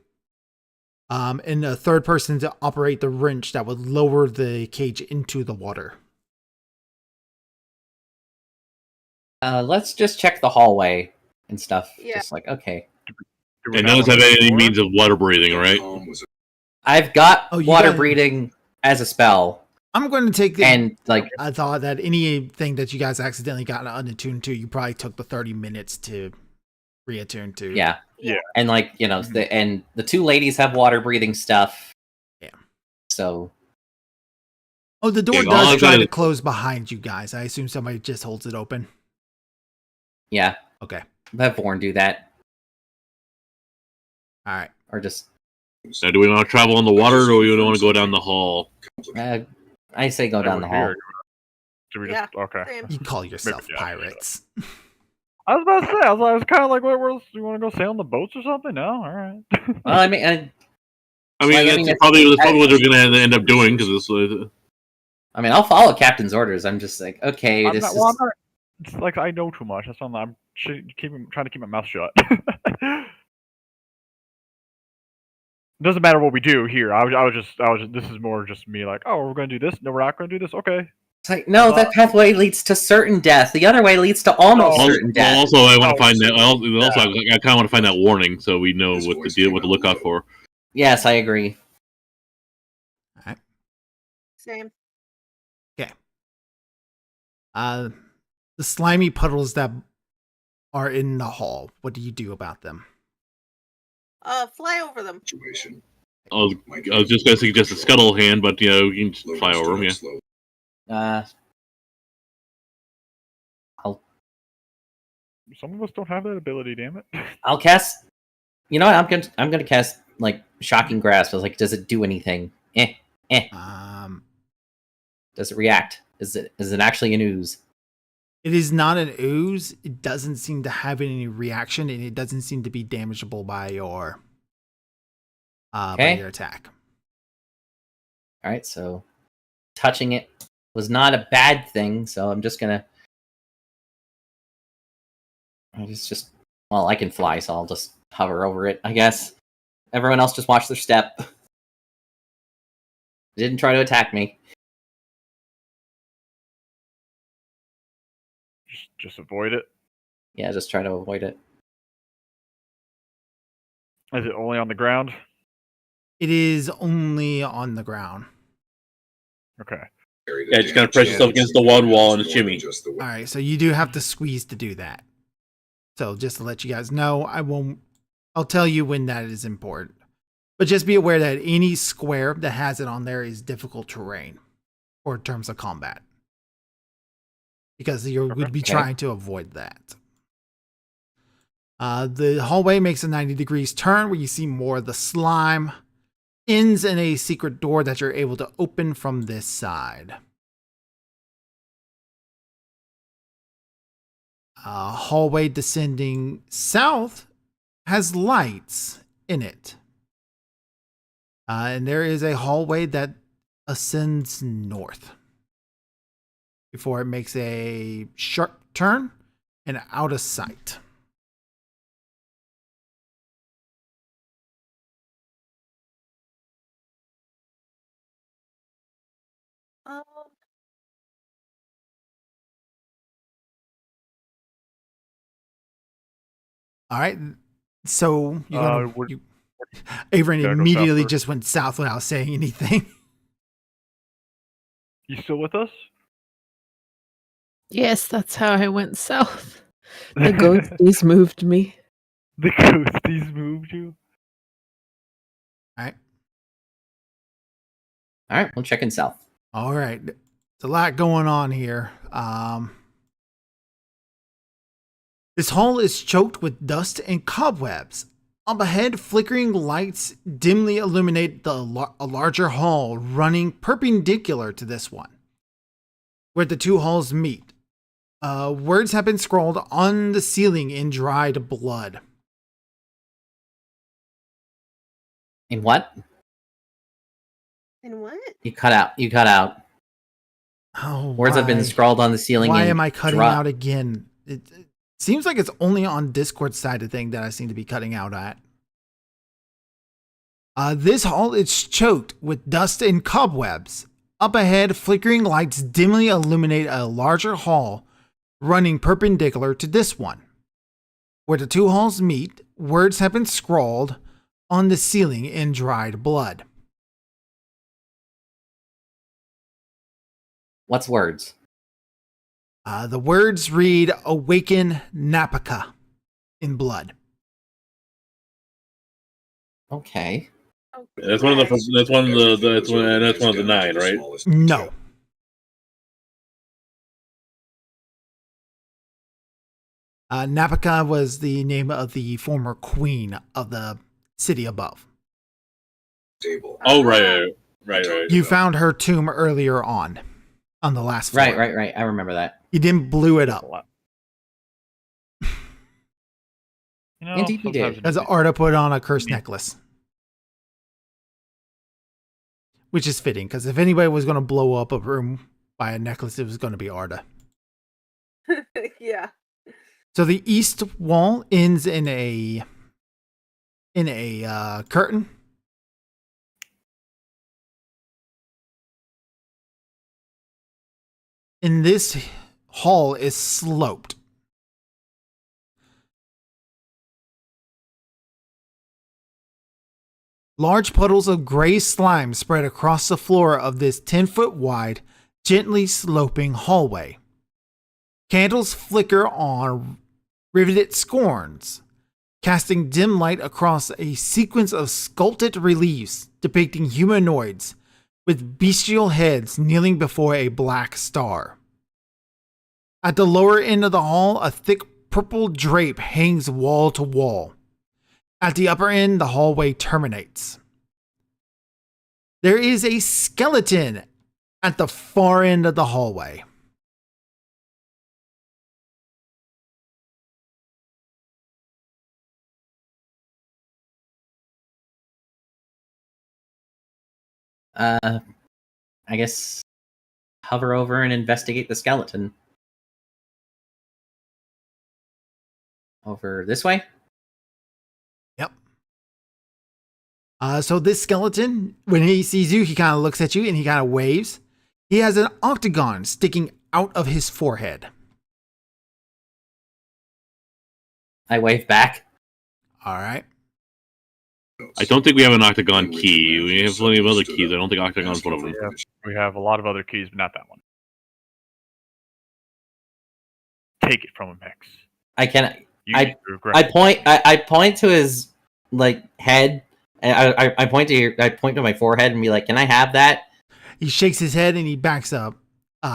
And a third person to operate the wrench that would lower the cage into the water. Let's just check the hallway and stuff. Yeah. Just like, okay, do we And none of us one have of those any before? means of water breathing, right? I've got Oh, you water got- breathing as a spell, I'm going to take the. and like, I thought that anything that you guys accidentally got unattuned to, you probably took the 30 minutes to reattune to. yeah, Yeah. and like the 2 ladies have water breathing stuff. Yeah. So Oh, the door Yeah, all does I've try got to is- close behind you guys. I assume somebody just holds it open. yeah, Okay. have Vorn do that, All right. or just Now, do we want to travel on the water, or do we want to go down the hall? I say go down the hall. Do we just okay? Same. You call yourself yeah, pirates. I was about to say. I was kind of like, where do you want to go sail on the boats or something? No, all right. Well, I mean, I mean, Like, I that's mean, it's- probably what they're going to end up doing because I'll follow Captain's orders. I'm just like, okay, I'm this not, is. well, I'm not, it's like I know too much. That's why I'm trying to keep my mouth shut. Doesn't matter what we do here. I was just. This is more just me. Like, oh, we're gonna do this. No, we're not gonna do this. Okay. It's like, no, that pathway leads to certain death. The other way leads to almost Oh, certain death. also, I want Oh, to find that. Also, I kind of want to find that warning so we know what to do, what to look out for. Yes, I agree. Same. The slimy puddles that are in the hall. What do you do about them? Fly over them. I was just going to suggest a scuttle hand, but you can just fly over them. Yeah. Some of us don't have that ability. Damn it. I'll cast. You know what? I'm gonna cast like shocking grasp. I was like, does it do anything? Does it react? Is it actually an ooze? It is not an ooze. It doesn't seem to have any reaction, and it doesn't seem to be damageable by your by your attack. All right, so touching it was not a bad thing. So I'm just gonna. Just well, I can fly, so I'll just hover over it. I guess everyone else just watch their step. Didn't try to attack me. Just avoid it. Yeah, just try to avoid it. Is it only on the ground? It is only on the ground. Okay. Yeah, just kind of press yourself against the wall and shimmy. All right, so you do have to squeeze to do that. So just to let you guys know, I'll tell you when that is important. But just be aware that any square that has it on there is difficult terrain or in terms of combat. Because you would be trying to avoid that. The hallway makes a 90 degrees turn where you see more of the slime. Ends in a secret door that you're able to open from this side. Hallway descending south has lights in it. And there is a hallway that ascends north before it makes a sharp turn and out of sight. Um, All right. So you're gonna, Would- you, Averin Gotta go immediately south just went south without saying anything. You still with us? Yes, that's how I went south. The ghosties moved me. The ghosties moved you. All right. All right, we'll check in south. All right. There's a lot going on here. This hall is choked with dust and cobwebs. Up ahead, flickering lights dimly illuminate a larger hall running perpendicular to this one, where the two halls meet. Words have been scrawled on the ceiling in dried blood. In what? And what? You cut out. You cut out. Oh, Words have been why? scrawled on the ceiling. Why in am I cutting dra- out again? It seems like it's only on Discord side of thing that I seem to be cutting out at. This hall is choked with dust and cobwebs. Up ahead, flickering lights dimly illuminate a larger hall running perpendicular to this one. Where the two halls meet, words have been scrawled on the ceiling in dried blood. What's words? The words read, "Awaken Napaka" in blood. Okay. That's one of the. That's one of the. That's one of the 9, right? No. Napaka was the name of the former queen of the city above. Oh, right. You found her tomb earlier on the last floor. Right. I remember that. You didn't blew it A up. lot. You know, Indeed you did. sometimes Because Arda put on a cursed necklace. Which is fitting, because if anybody was going to blow up a room by a necklace, it was going to be Arda. Yeah. So the east wall ends in a curtain. And this hall is sloped. Large puddles of gray slime spread across the floor of this 10-foot wide, gently sloping hallway. Candles flicker on riveted scorns, casting dim light across a sequence of sculpted reliefs depicting humanoids with bestial heads kneeling before a black star. At the lower end of the hall, a thick purple drape hangs wall to wall. At the upper end, the hallway terminates. There is a skeleton at the far end of the hallway. I guess hover over and investigate the skeleton. Over this way? Yep. So this skeleton, when he sees you, he kind of looks at you and he kind of waves. He has an octagon sticking out of his forehead. I wave back. All right. I don't think we have an octagon key. We have plenty of other keys. I don't think octagon's one of them. Yeah, we have a lot of other keys, but not that one. Take it from him, Hex. I can. You regret I it. point. I point to his like head. And I point to my forehead and be like, "Can I have that?" He shakes his head and he backs up.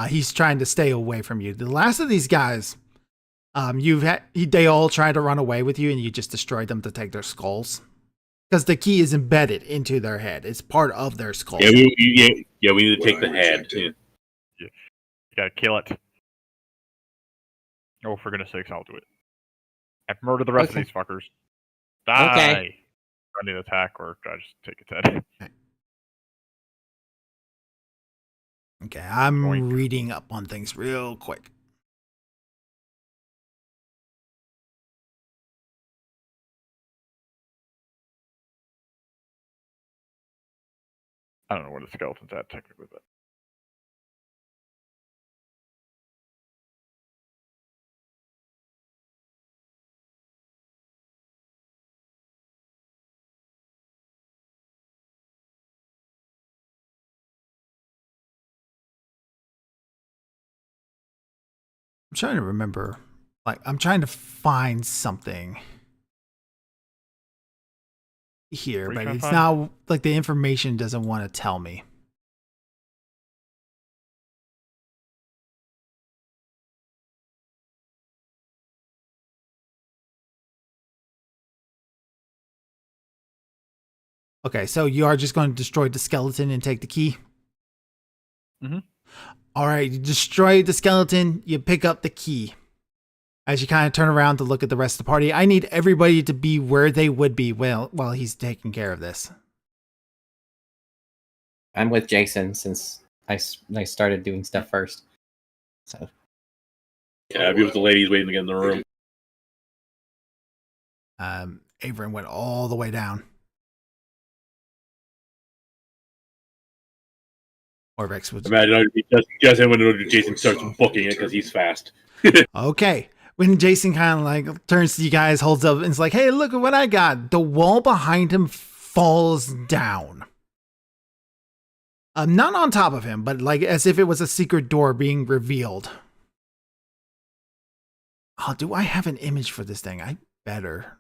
He's trying to stay away from you. The last of these guys, they all tried to run away with you and you just destroyed them to take their skulls. Because the key is embedded into their head. It's part of their skull. Yeah, we need to take the head. Yeah. You gotta kill it. Oh, for goodness sakes, I'll do it. I've murdered the rest of Okay. these fuckers. Die! Okay. I need to attack or I just take its head. Okay, I'm Boink. reading up on things real quick. I don't know where the skeleton's at technically, but I'm trying to remember. Like, I'm trying to find something here, What are you but trying to it's find? not like the information doesn't want to tell me. Okay, so you are just going to destroy the skeleton and take the key? Mhm. All right, you destroy the skeleton, you pick up the key. As you kind of turn around to look at the rest of the party, I need everybody to be where they would be while he's taking care of this. I'm with Jason since I started doing stuff first. So Yeah, I'd be with the ladies waiting to get in the room. Averin went all the way down. Orvex was Imagine I'd be just when Jason starts booking it because he's fast. okay. When Jason kind of like turns to you guys, holds up, and is like, "Hey, look at what I got!" The wall behind him falls down. Not on top of him, but like as if it was a secret door being revealed. Oh, do I have an image for this thing? I better.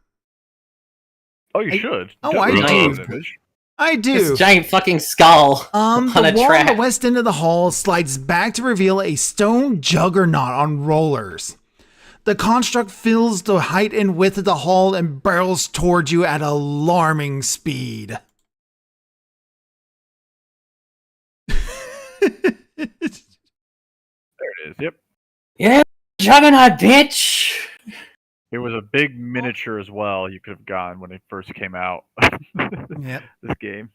Oh, you should. Oh, I Definitely do. have an image. I do. this giant fucking skull on The a wall on the track. west end of the hall slides back to reveal a stone juggernaut on rollers. The construct fills the height and width of the hall and barrels towards you at alarming speed. There it is. Yep. Yeah, Juggernaut, bitch. It was a big miniature as well. You could have gotten when it first came out. Yep. This game,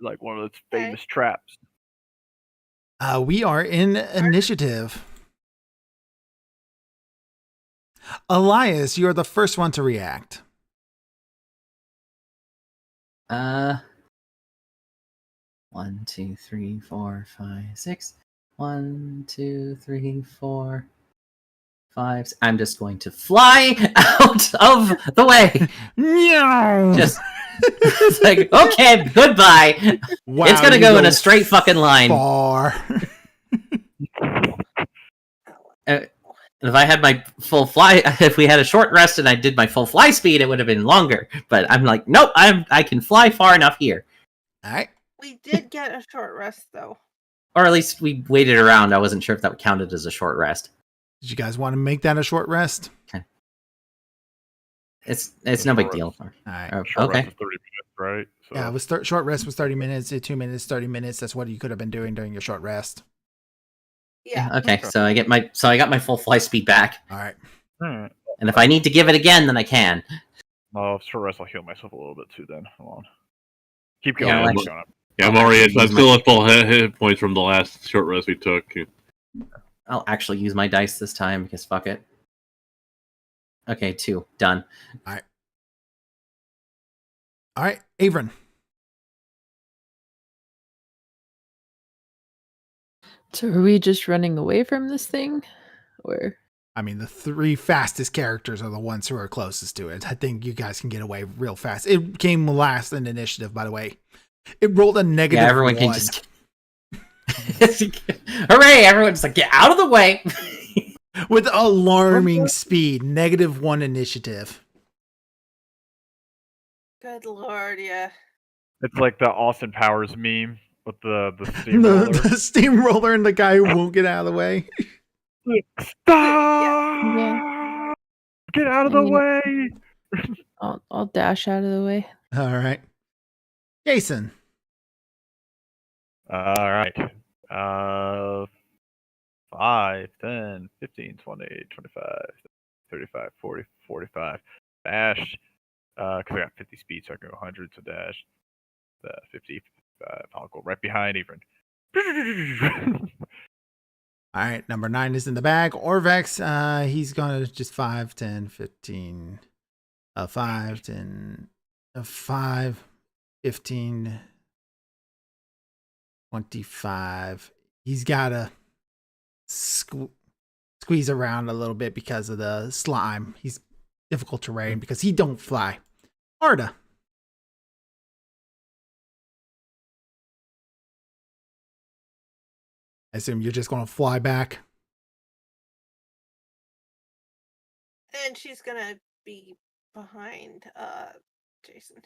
like one of its Okay. famous traps. We are in initiative. Elias, you're the first one to react. 1, 2, 3, 4, 5, 6. 1, 2, 3, 4, 5. I'm just going to fly out of the way. Just it's like, okay, goodbye. Wow, It's gonna you go in a straight fucking line. far. If I had my full fly, if we had a short rest and I did my full fly speed, it would have been longer. But I'm like, nope, I can fly far enough here. All right. We did get a short rest though. Or at least we waited around. I wasn't sure if that counted as a short rest. Did you guys want to make that a short rest? It's no big deal. All right. Short Okay. rest is 30 minutes, right? So Yeah, it was short rest was 30 minutes, 2 minutes, 30 minutes. That's what you could have been doing during your short rest. Yeah. Okay, so I got my full fly speed back. All right. Alright. And if I need to give it again, then I can. Oh, short rest. I'll heal myself a little bit too. Then hold on. Keep Yeah, going. like- keep going. Yeah, I'm already. I'm still at full hit points from the last short rest we took. I'll actually use my dice this time because fuck it. Okay, 2. Done. All right, Averin. So are we just running away from this thing? Or I mean, the 3 fastest characters are the ones who are closest to it. I think you guys can get away real fast. It came last in initiative, by the way. It rolled a negative Yeah, everyone 1. can just. Hooray! Everyone's like, get out of the way. With alarming speed. -1 initiative. Good lord, yeah. It's like the Austin Powers meme with the The, steamroller. the steamroller and the guy who won't get out of the way. Stop! Get out of the I mean- way! I'll dash out of the way. All right. Jason. All right. 5, 10, 15, 20, 25, 35, 40, 45. Dash. Because I got 50 speed, so I can go 100, so dash. 50, 55. I'll go right behind Averin. All right, number 9 is in the bag. Orvex, he's going to just 5, 10, 15, 5, 10, 5, 15, 25. He's got to squeeze around a little bit because of the slime. He's difficult terrain because he don't fly. Arda. I assume you're just going to fly back. and she's gonna be behind Jason.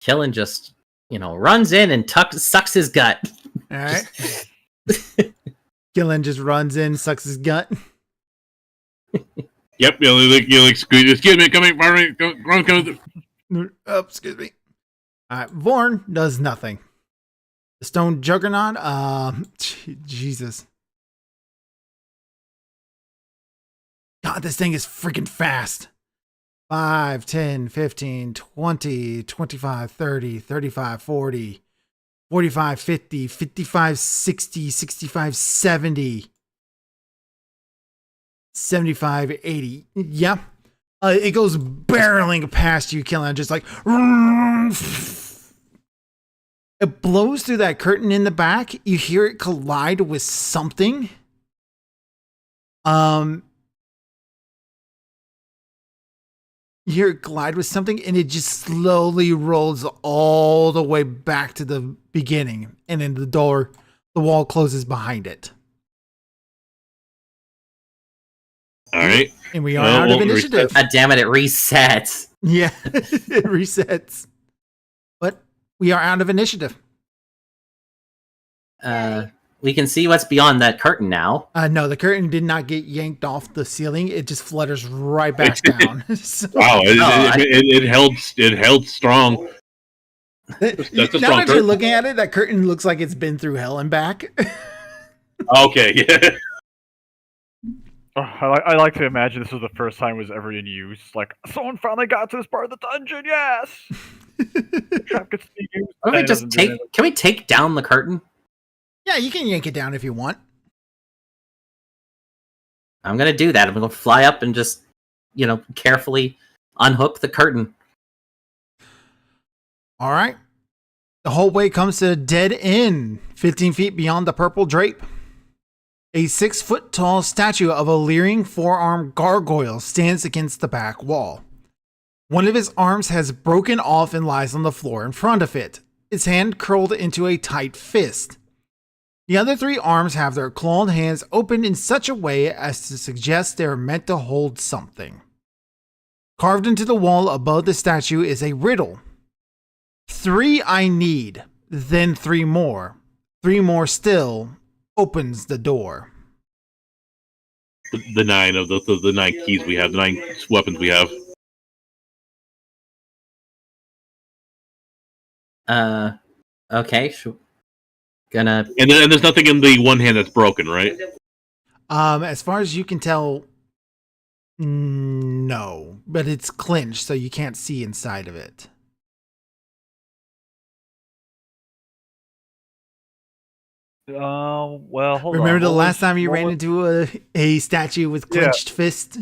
Killen just, runs in and sucks his gut. All right. Gillen just runs in, sucks his gut. Yep, excuse me, come here. Oh, excuse me. All right, Vorn does nothing. The stone juggernaut, Jesus. God, this thing is freaking fast. 5, 10, 15, 20, 25, 30, 35, 40, 45, 50, 55, 60, 65, 70, 75, 80. Yeah. It goes barreling past you, Killen, just like... It blows through that curtain in the back. You hear it collide with something. You hear it collide with something, and it just slowly rolls all the way back to the beginning. And then the wall closes behind it. All right. And we are out of initiative. God damn it resets. Yeah, it resets. But we are out of initiative. We can see what's beyond that curtain now. No, the curtain did not get yanked off the ceiling. It just flutters right back down. So, Wow, it held strong. That's a now strong that you're curtain. looking at it, that curtain looks like it's been through hell and back. Okay, yeah. I like to imagine this was the first time it was ever in use. Like, someone finally got to this part of the dungeon, yes! Trap gets to be used. Can we take down the curtain? Yeah, you can yank it down if you want. I'm gonna do that. I'm gonna fly up and just, carefully unhook the curtain. All right. The hallway comes to a dead end, 15 feet beyond the purple drape. A 6-foot-tall statue of a leering four-armed gargoyle stands against the back wall. One of his arms has broken off and lies on the floor in front of it, its hand curled into a tight fist. The other 3 arms have their clawed hands opened in such a way as to suggest they are meant to hold something. Carved into the wall above the statue is a riddle. 3 I need, then 3 more. 3 more still opens the door. The 9 of the 9 keys we have, the 9 weapons we have. Okay. And there's nothing in the one hand that's broken, right? As far as you can tell, no, but it's clenched, so you can't see inside of it. Well, hold on. Remember the last time you ran into a statue with clenched fists?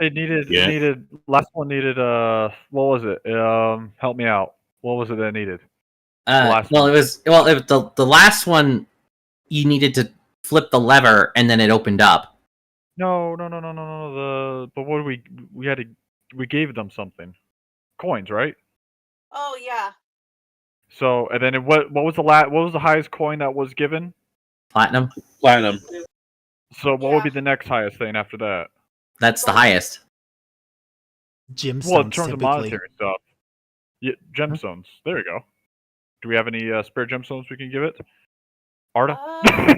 It needed. Last one needed. What was it? Help me out. What was it that it needed? The last one. You needed to flip the lever, and then it opened up. No. But what we gave them something, coins, right? Oh yeah. So and then what was the highest coin that was given? Platinum. So what would be the next highest thing after that? That's the highest. Gemstones. Well, in terms of typically. monetary stuff. Yeah, gemstones. There we go. Do we have any spare gemstones we can give it? Arda? You do,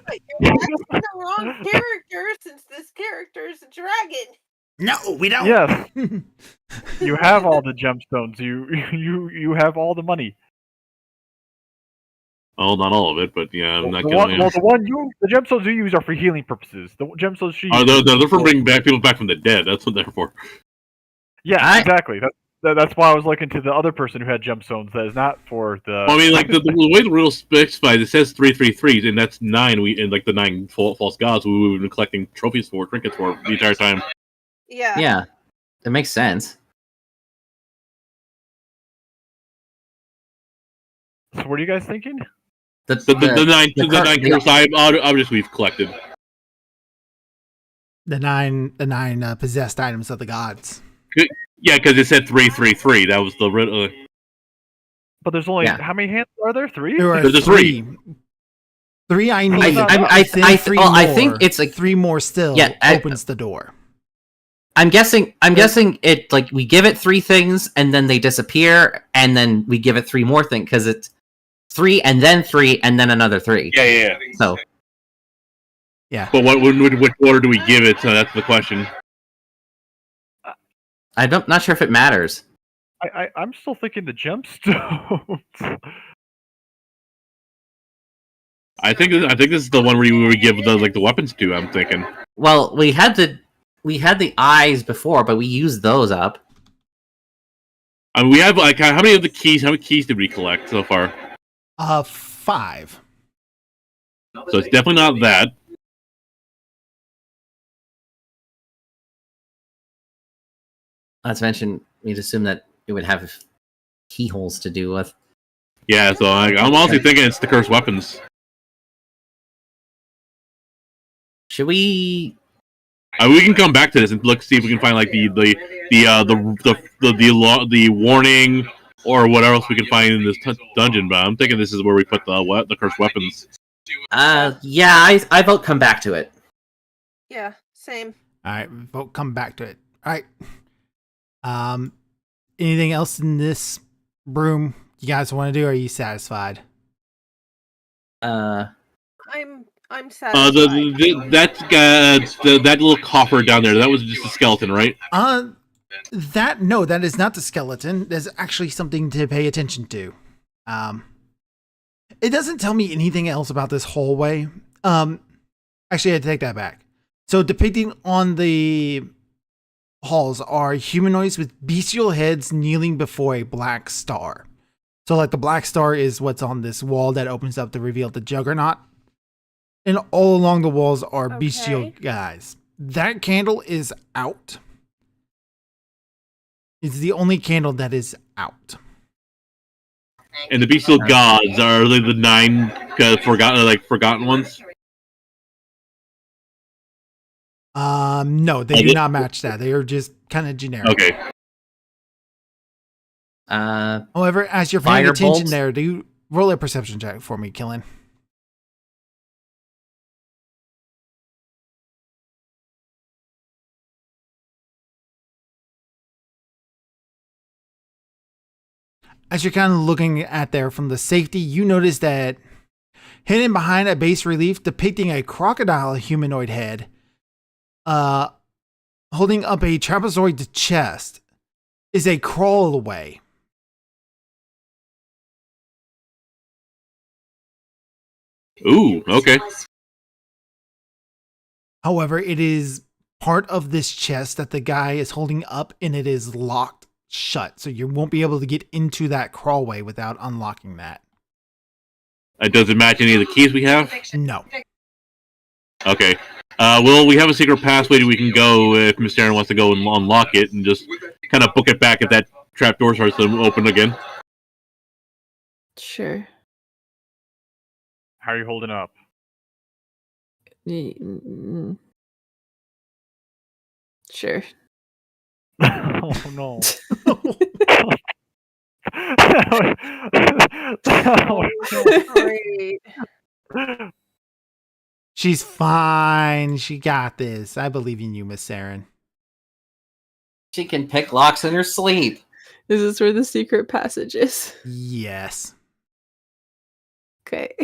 but you're asking the wrong character since this character is a dragon. No, we don't. Yes. You have all the gemstones. You have all the money. Oh, not all of it, but yeah, I'm not the going. the gemstones you use are for healing purposes. The gemstones she uses. They're for bringing people back from the dead. That's what they're for. Yeah, exactly. That's why I was looking to the other person who had gemstones. That is not for the. Well, I mean, like the way the rule specifies, it says 333, and that's 9. The 9 false gods we've been collecting trophies for, trinkets for the entire time. Yeah. Yeah, that makes sense. So what are you guys thinking? The 9 cursed objects we've collected. The nine possessed items of the gods. Yeah, because it said 333. That was the. But there's only how many hands are there? 3. There are There's 3. 3 I need. I then 3 well, more. I think it's like 3 more still Yeah, opens the door. I'm guessing it like we give it 3 things and then they disappear and then we give it 3 more things because it's 3 and then 3 and then another 3. Yeah. So Yeah. But which order do we give it? So that's the question. not sure if it matters. I'm still thinking the gemstones. I think this is the one where we give the weapons to. I'm thinking. Well, we had the eyes before, but we used those up. I mean, we have like how many keys did we collect so far? 5. So it's definitely not that. Not to mention, we'd assume that it would have keyholes to do with. Yeah, so I'm also thinking it's the cursed weapons. Should we? We can come back to this and see if we can find like the warning or what else we can find in this dungeon. But I'm thinking this is where we put the cursed weapons. Yeah, I vote come back to it. Yeah, same. All right, vote come back to it. All right. Anything else in this room you guys want to do? Or are you satisfied? I'm satisfied. That little coffer down there, that was just a skeleton, right? That is not the skeleton. There's actually something to pay attention to. It doesn't tell me anything else about this hallway. Actually, I take that back. So depicting on the halls are humanoids with bestial heads kneeling before a black star. So like the black star is what's on this wall that opens up to reveal the Juggernaut. And all along the walls are bestial guys. That candle is out. It's the only candle that is out. And the bestial gods are they the 9 forgotten ones? No, they do not match that. They are just kind of generic. Okay. However, as you're paying attention Firebolt? there, do you roll a perception check for me, Killen? As you're kind of looking at there from the safety, you notice that hidden behind a bas relief depicting a crocodile humanoid head, holding up a trapezoid chest, is a crawl away. Ooh, okay. However, it is part of this chest that the guy is holding up and it is locked shut. So you won't be able to get into that crawlway without unlocking that. Does it match any of the keys we have? No. Okay. Well, we have a secret passway that we can go if Miss Aaron wants to go and unlock it and just kind of book it back if that trapdoor starts to open again. Sure. How are you holding up? Sure. Oh no. Great. She's fine. She got this. I believe in you, Miss Aaron. She can pick locks in her sleep. Is this where the secret passage is? Yes. Okay.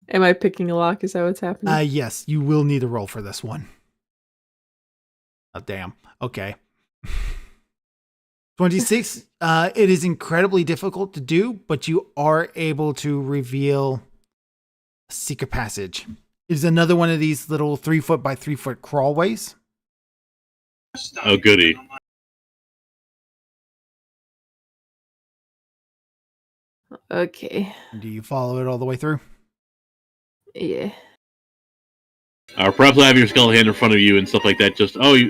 Am I picking a lock? Is that what's happening? Yes, you will need a roll for this one. Oh, damn. Okay. 26. It is incredibly difficult to do, but you are able to reveal a secret passage. It is another one of these little 3-foot by 3-foot crawlways. Oh, goody. Okay. Do you follow it all the way through? Yeah. Or perhaps have your skeleton in front of you and stuff like that. Just, okay,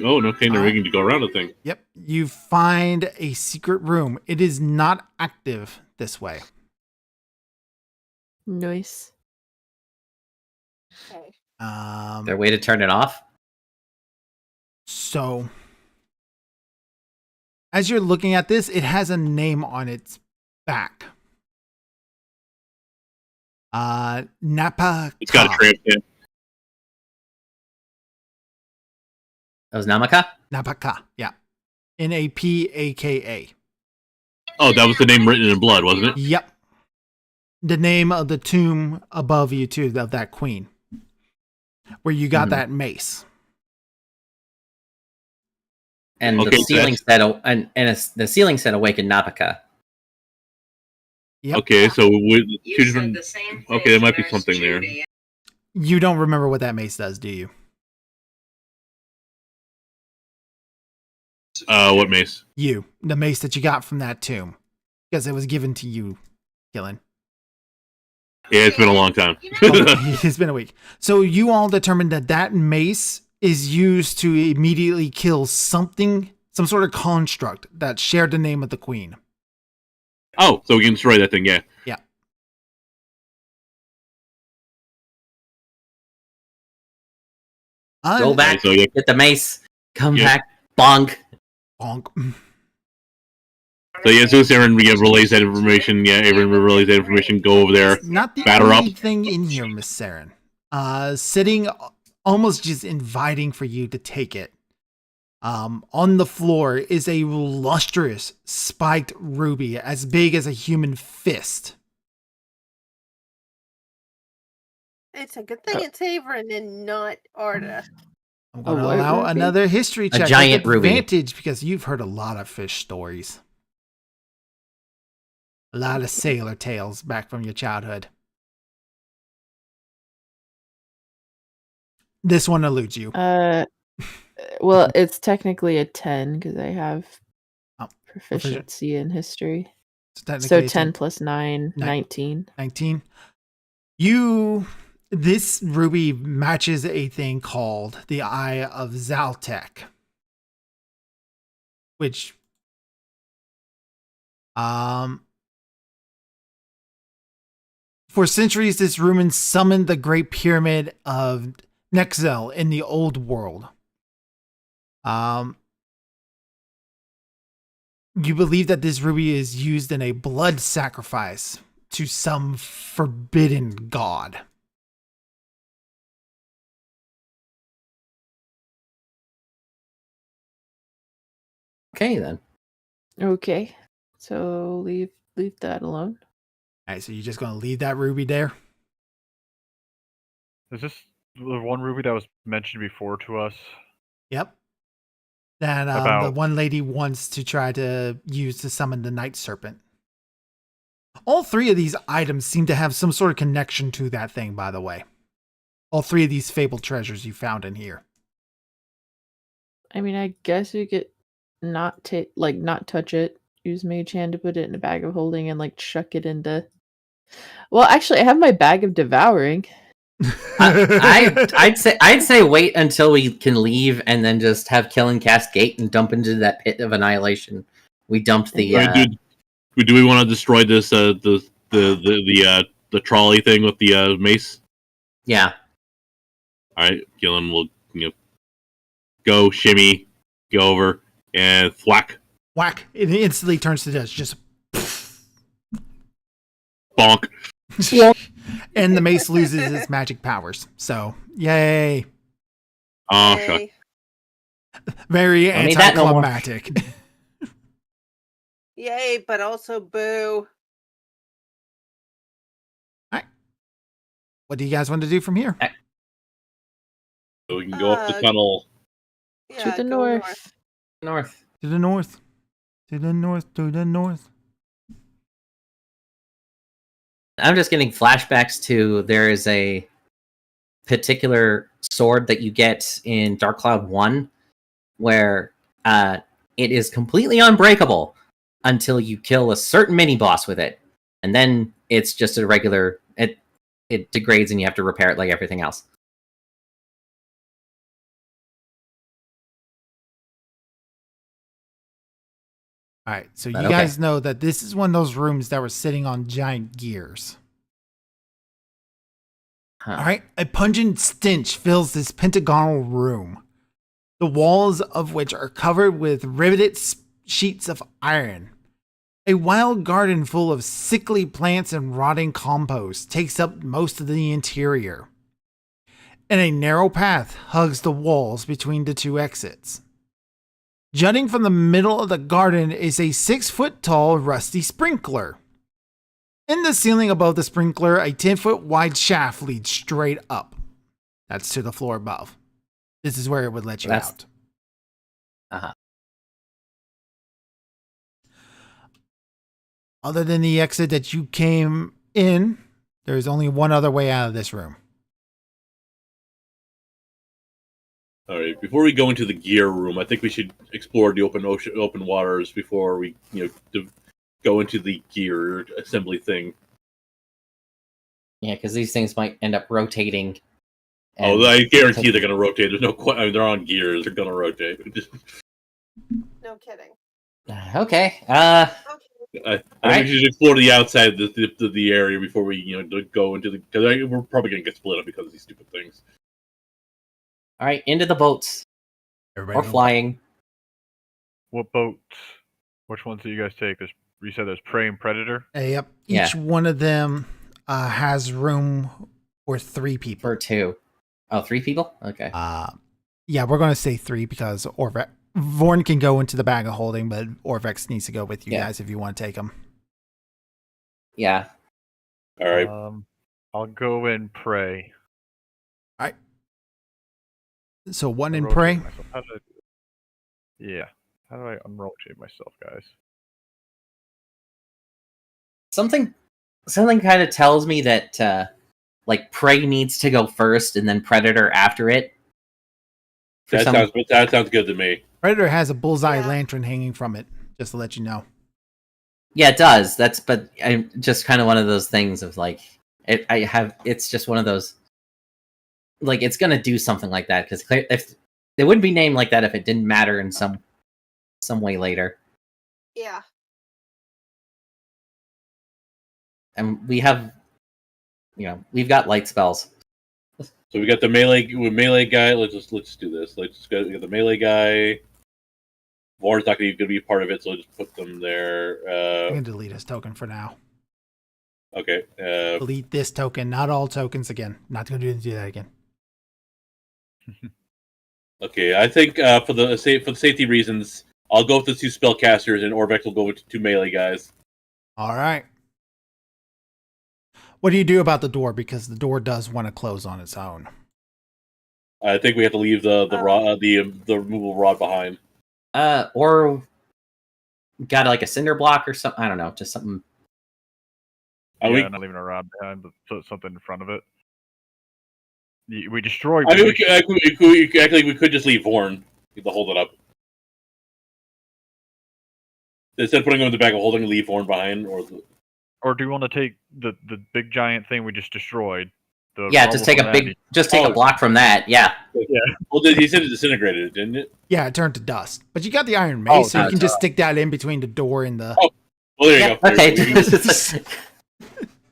no rigging to go around the thing. Yep. You find a secret room. It is not active this way. Nice. Okay. Their way to turn it off? So, as you're looking at this, it has a name on its back. Napa. It's got a tramp stamp. That was Namaka? Napaka. Yeah. Napaka. Oh, that was the name written in blood, wasn't it? Yep. The name of the tomb above you, too, of that queen. Where you got that mace. And Okay, the so ceiling the ceiling said awaken Napaka. Yep. Okay, so with two different. Okay, there might be something there. You don't remember what that mace does, do you? What mace? You. The mace that you got from that tomb. Because it was given to you, Gillen. Yeah, it's been a long time. Oh, it's been a week. So you all determined that that mace is used to immediately kill something, some sort of construct that shared the name of the queen. Oh, so we can destroy that thing, yeah. Yeah. Go back, so, yeah. get the mace, come Yeah. back, bonk. Bonk. So yeah, as soon as Aaron relays that information, Aaron relays that information, go over there. Not the batter only up. thing in here, Miss Saren. Sitting almost just inviting for you to take it. On the floor is a lustrous spiked ruby as big as a human fist. It's a good thing it's Averin and not Arda. I'm going to white allow ruby? another history check. giant with ruby. advantage because you've heard a lot of fish stories. A lot of sailor tales back from your childhood. This one eludes you. Well, it's technically a 10 because I have Oh, proficiency in history. So technically So it's 10 plus 9, Nine. 19. 19. This ruby matches a thing called the Eye of Zaltek. Which, for centuries, this ruin summoned the Great Pyramid of Nexel in the old world. You believe that this ruby is used in a blood sacrifice to some forbidden god. Okay then. Okay. So leave that alone. All right, so you're just going to leave that ruby there? Is this the one ruby that was mentioned before to us? Yep. That the About- one lady wants to try to use to summon the night serpent. All three of these items seem to have some sort of connection to that thing, by the way. All three of these fabled treasures you found in here. I mean, I guess you could not touch it. Use Mage Hand to put it in a bag of holding and chuck it into. Well, actually, I have my bag of devouring. I'd say wait until we can leave and then just have Kellen cast gate and dump into that pit of annihilation. We dumped the. Do we want to destroy this the trolley thing with the mace? Yeah. All right, Gillen will go shimmy, go over and thwack, Whack! It instantly turns to dust. Just bonk. and the mace loses its magic powers. So, yay! Oh, shuck. Yay. Very Don't need that no more. anticlimactic. Yay, but also boo. What do you guys want to do from here? So we can go up the tunnel. Yeah, To the go north. North. To the north. To the north. To the north. I'm just getting flashbacks to there is a particular sword that you get in Dark Cloud 1 where it is completely unbreakable until you kill a certain mini boss with it. And then it's just a regular it degrades and you have to repair it like everything else. All right, so But you okay. guys know that this is one of those rooms that were sitting on giant gears. Huh. All right, a pungent stench fills this pentagonal room, the walls of which are covered with riveted sheets of iron. A wild garden full of sickly plants and rotting compost takes up most of the interior, and a narrow path hugs the walls between the two exits. Jutting from the middle of the garden is a 6-foot tall rusty sprinkler. In the ceiling above the sprinkler, a 10-foot wide shaft leads straight up. That's to the floor above. This is where it would let you out. Uh-huh. Other than the exit that you came in, there's only one other way out of this room. All right. Before we go into the gear room, I think we should explore the open waters before we, go into the gear assembly thing. Yeah, because these things might end up rotating. Oh, I guarantee they're going to rotate. There's no they're on gears. They're going to rotate. No kidding. Okay. Okay. I think we should explore the outside of the area before we, go into the... Because we're probably going to get split up because of these stupid things. All right, into the boats. Everybody Or know- flying. What boats? Which ones do you guys take? You said there's Prey and Predator? Yep. Yeah. Each one of them has room for 3 people. For 2. Oh, 3 people? Okay. Yeah, we're going to say 3 because Vorn can go into the bag of holding, but Orvex needs to go with you guys if you want to take him. Yeah. All right. I'll go in Prey. So 1 in Rotate prey. myself. How do I do it? Yeah. How do I unrotate myself, guys? Something kind of tells me that Prey needs to go first and then Predator after it. That sounds good to me. Predator has a bullseye Yeah. lantern hanging from it, just to let you know. Yeah, it does. But I'm just kind of one of those things of it's just one of those, it's gonna do something like that because if it wouldn't be named like that if it didn't matter in some way later. Yeah. And we have, we've got light spells. So we got the melee guy. Let's do this. We got the melee guy. Vorn's not going to be part of it, so I'll just put them there. I'm going to delete his token for now. Okay. Delete this token, not all tokens again. Not going to do that again. Okay, I think for the safety reasons, I'll go with the 2 spellcasters, and Orvex will go with the 2 melee guys. All right. What do you do about the door? Because the door does want to close on its own. I think we have to leave the removable rod behind. Or got a cinder block or something. I don't know, just something. Not leaving a rod behind, but put something in front of it. We destroyed. I mean, we could just leave Vorn to hold it up. Instead of putting him in the bag of holding, leave Vorn behind, Or do you want to take the big giant thing we just destroyed? Just take a block from that. Yeah. Yeah. Well, he said it disintegrated, didn't it? Yeah, it turned to dust. But you got the iron mace, so you that's can just stick that in between the door and the... Oh, well, there you go. Okay.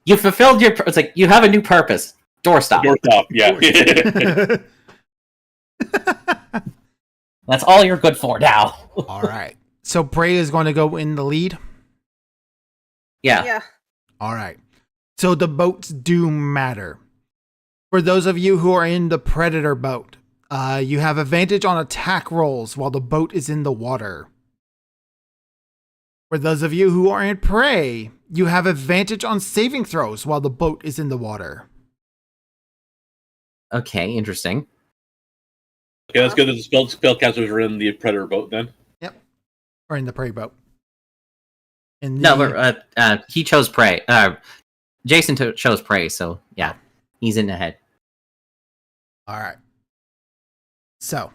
You fulfilled your... It's you have a new purpose. Doorstop. Doorstop, yeah. That's all you're good for now. All right. So Prey is going to go in the lead? Yeah. Yeah. All right. So the boats do matter. For those of you who are in the Predator boat, you have advantage on attack rolls while the boat is in the water. For those of you who are in Prey, you have advantage on saving throws while the boat is in the water. Okay, interesting. Okay, let's go to the spellcasters are in the Predator boat then. Yep. Or in the Prey boat. In the... No, but he chose Prey. Jason chose Prey, so yeah, he's in ahead. All right. So,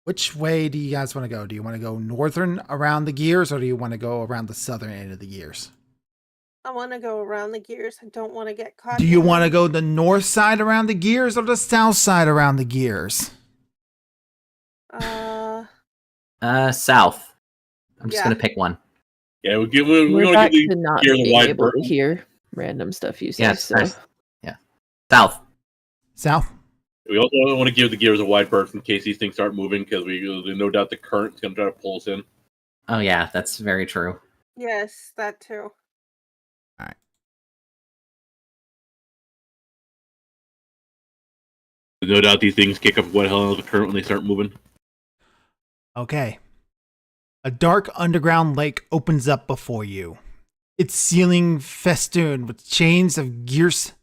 which way do you guys want to go? Do you want to go northern around the gears, or do you want to go around the southern end of the gears? I want to go around the gears. I don't want to get caught. Do you down. want to go the north side around the gears or the south side around the gears? South. I'm just Yeah. gonna pick one. Yeah, we We're want back to give to the not gears a being wide able berth. to hear random stuff you say. Yes. So Yeah. South. South? We also want to give the gears a wide berth in case these things start moving, because there's no doubt the current's going to try to pull us in. Oh yeah, that's very true. Yes, that too. No doubt these things kick up what hell of a current when they start moving. Okay. A dark underground lake opens up before you. Its ceiling festooned with chains and gears,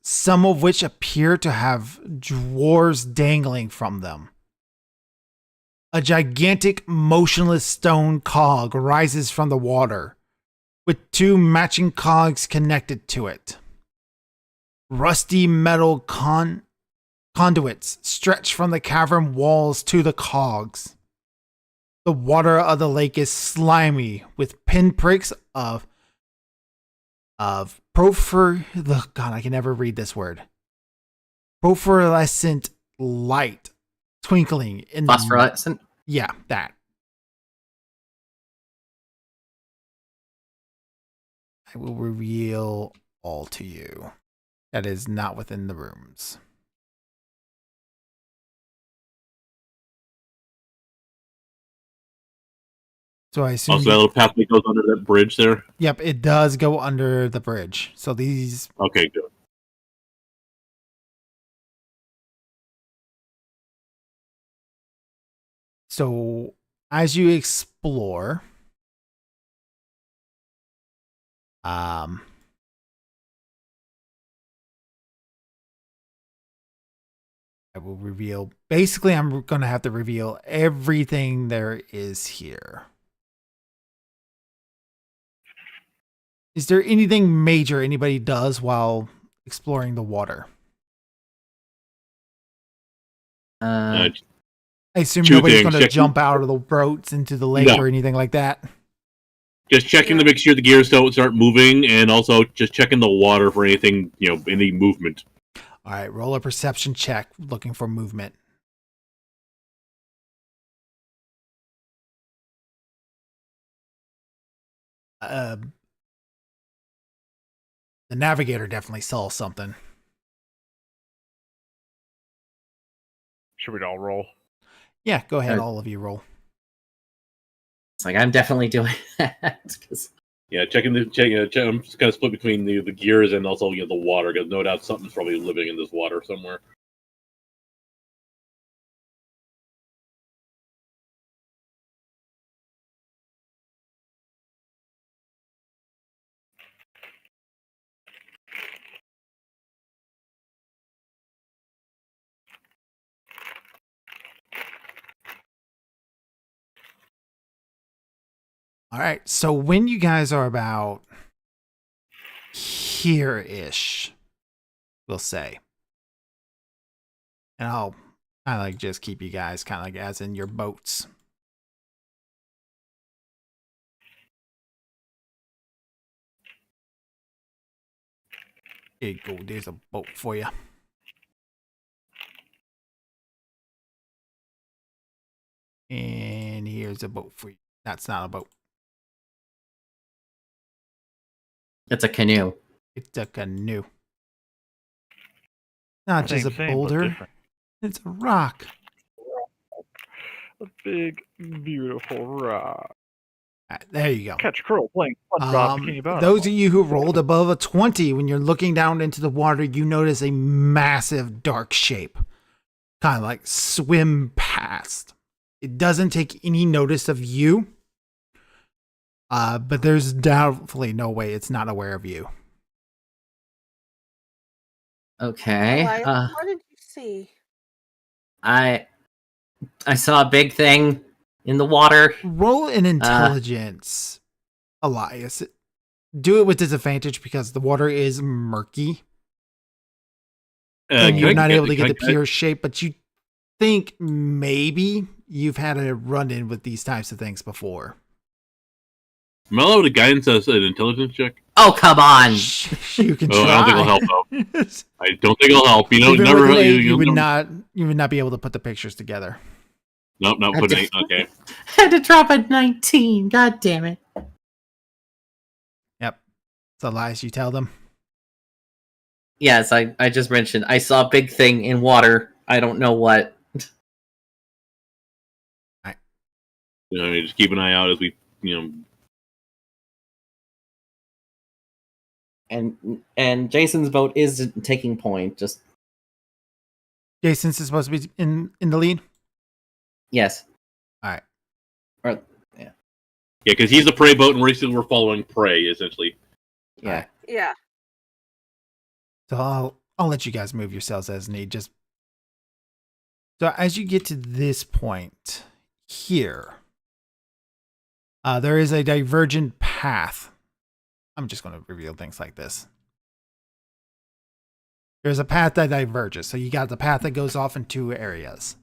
some of which appear to have drawers dangling from them. A gigantic, motionless stone cog rises from the water, with two matching cogs connected to it. Rusty metal conduits stretch from the cavern walls to the cogs. The water of the lake is slimy, with pinpricks of God, I can never read this word. Phosphorescent light twinkling in Phosphorescent? Yeah, that. I will reveal all to you. That is not within the rooms. So I assume. Also, that little pathway goes under that bridge there. Yep, it does go under the bridge. So these. Okay, good. So as you explore, I will reveal. Basically, I'm going to have to reveal everything there is here. Is there anything major anybody does while exploring the water? I assume two nobody's things. going to jump out of the boats into the lake or anything like that. Just checking to make sure the gears don't start moving, and also just checking the water for anything, any movement. All right, roll a perception check looking for movement. The navigator definitely saw something. Should we all roll? Yeah, go ahead, all of you roll. It's like I'm definitely doing that. Yeah, I'm just kind of split between the gears and also the water, because no doubt something's probably living in this water somewhere. All right, so when you guys are about here-ish, we'll say, and I'll kind of like just keep you guys kind of like as in your boats. Here you go, there's a boat for you. And here's a boat for you. That's not a boat. It's a canoe. It's a canoe. Not just a boulder. It's a rock. A big, beautiful rock. Right, there you go. Catch Crow playing SpongeBob Bikini Bottom. Those of you who rolled above a 20, when you're looking down into the water, you notice a massive dark shape. Kind of like swim past. It doesn't take any notice of you. But there's doubtfully no way it's not aware of you. Okay. Elias, what did you see? I saw a big thing in the water. Roll an intelligence, Elias. Do it with disadvantage because the water is murky. And you're not able to get the pure shape, but you think maybe you've had a run-in with these types of things before. Am I allowed a guidance as an intelligence check? Oh, come on! You can try. I don't think it'll help, though. I don't think it'll help. You would not be able to put the pictures together. Nope, not put 8. Okay. Had to drop a 19. God damn it. Yep. So, Elias, you tell them. Yes, I just mentioned I saw a big thing in water. I don't know what. Just keep an eye out as we, And Jason's vote is taking point. Just Jason's is supposed to be in the lead. yes. All right. Or, yeah, because he's the prey boat, and we're following prey essentially. yeah. Yeah. So I'll let you guys move yourselves as need. Just so as you get to this point here, there is a divergent path. I'm just going to reveal things like this. There's a path that diverges. So you got the path that goes off in two areas.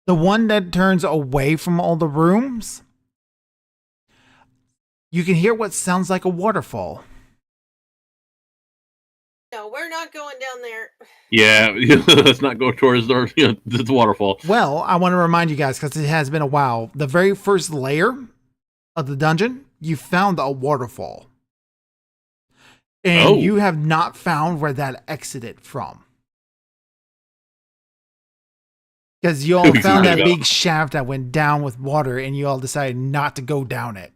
The one that turns away from all the rooms, you can hear what sounds like a waterfall. No, we're not going down there. Yeah, let's not go towards the waterfall. Well, I want to remind you guys, because it has been a while, the very first layer of the dungeon, you found a waterfall. And you have not found where that exited from. Because you all found that big shaft that went down with water, and you all decided not to go down it.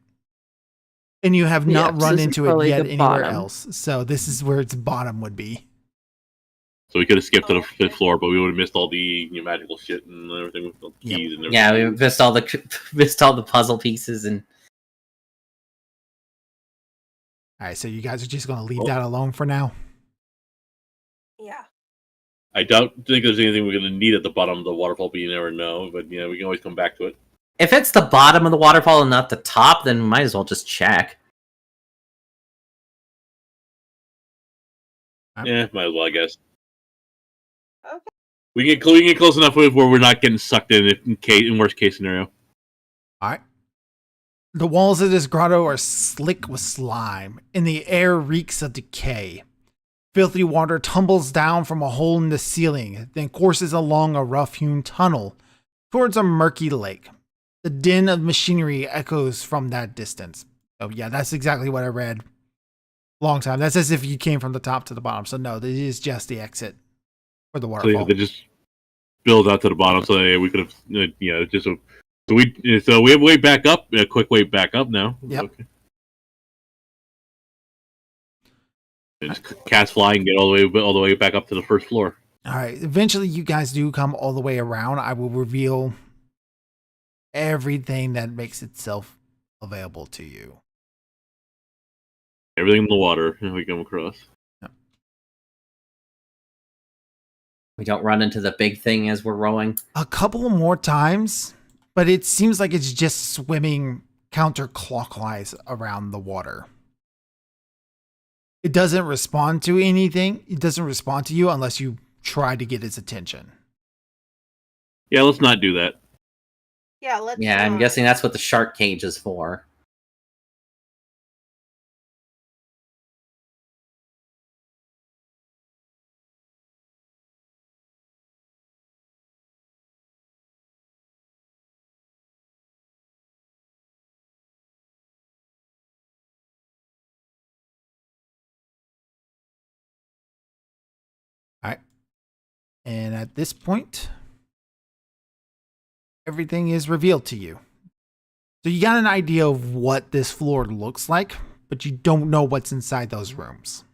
And you have not run into it yet anywhere else. So this is where its bottom would be. So we could have skipped to the fifth floor, but we would have missed all the magical shit and everything with the keys and everything. Yeah, we missed all the puzzle pieces and. All right, so you guys are just going to leave that alone for now? Yeah. I don't think there's anything we're going to need at the bottom of the waterfall, but you never know. But we can always come back to it. If it's the bottom of the waterfall and not the top, then we might as well just check. Yeah, might as well, I guess. Okay. We can get close enough where we're not getting sucked in worst case scenario. All right. The walls of this grotto are slick with slime, and the air reeks of decay. Filthy water tumbles down from a hole in the ceiling, then courses along a rough-hewn tunnel towards a murky lake. The din of machinery echoes from that distance. Oh yeah, that's exactly what I read. Long time. That's as if you came from the top to the bottom. So no, this is just the exit for the waterfall. So they just build out to the bottom. So we could have, just so we have a way back up. A quick way back up now. Yep. Okay. And just cast fly and get all the way back up to the first floor. All right. Eventually, you guys do come all the way around. I will reveal everything that makes itself available to you. Everything in the water we come across. Yep. We don't run into the big thing as we're rowing. A couple more times, but it seems like it's just swimming counterclockwise around the water. It doesn't respond to anything. It doesn't respond to you unless you try to get its attention. Yeah, let's not do that. Yeah, let's. Yeah, I'm guessing that's what the shark cage is for. All right. And at this point, everything is revealed to you. So you got an idea of what this floor looks like, but you don't know what's inside those rooms.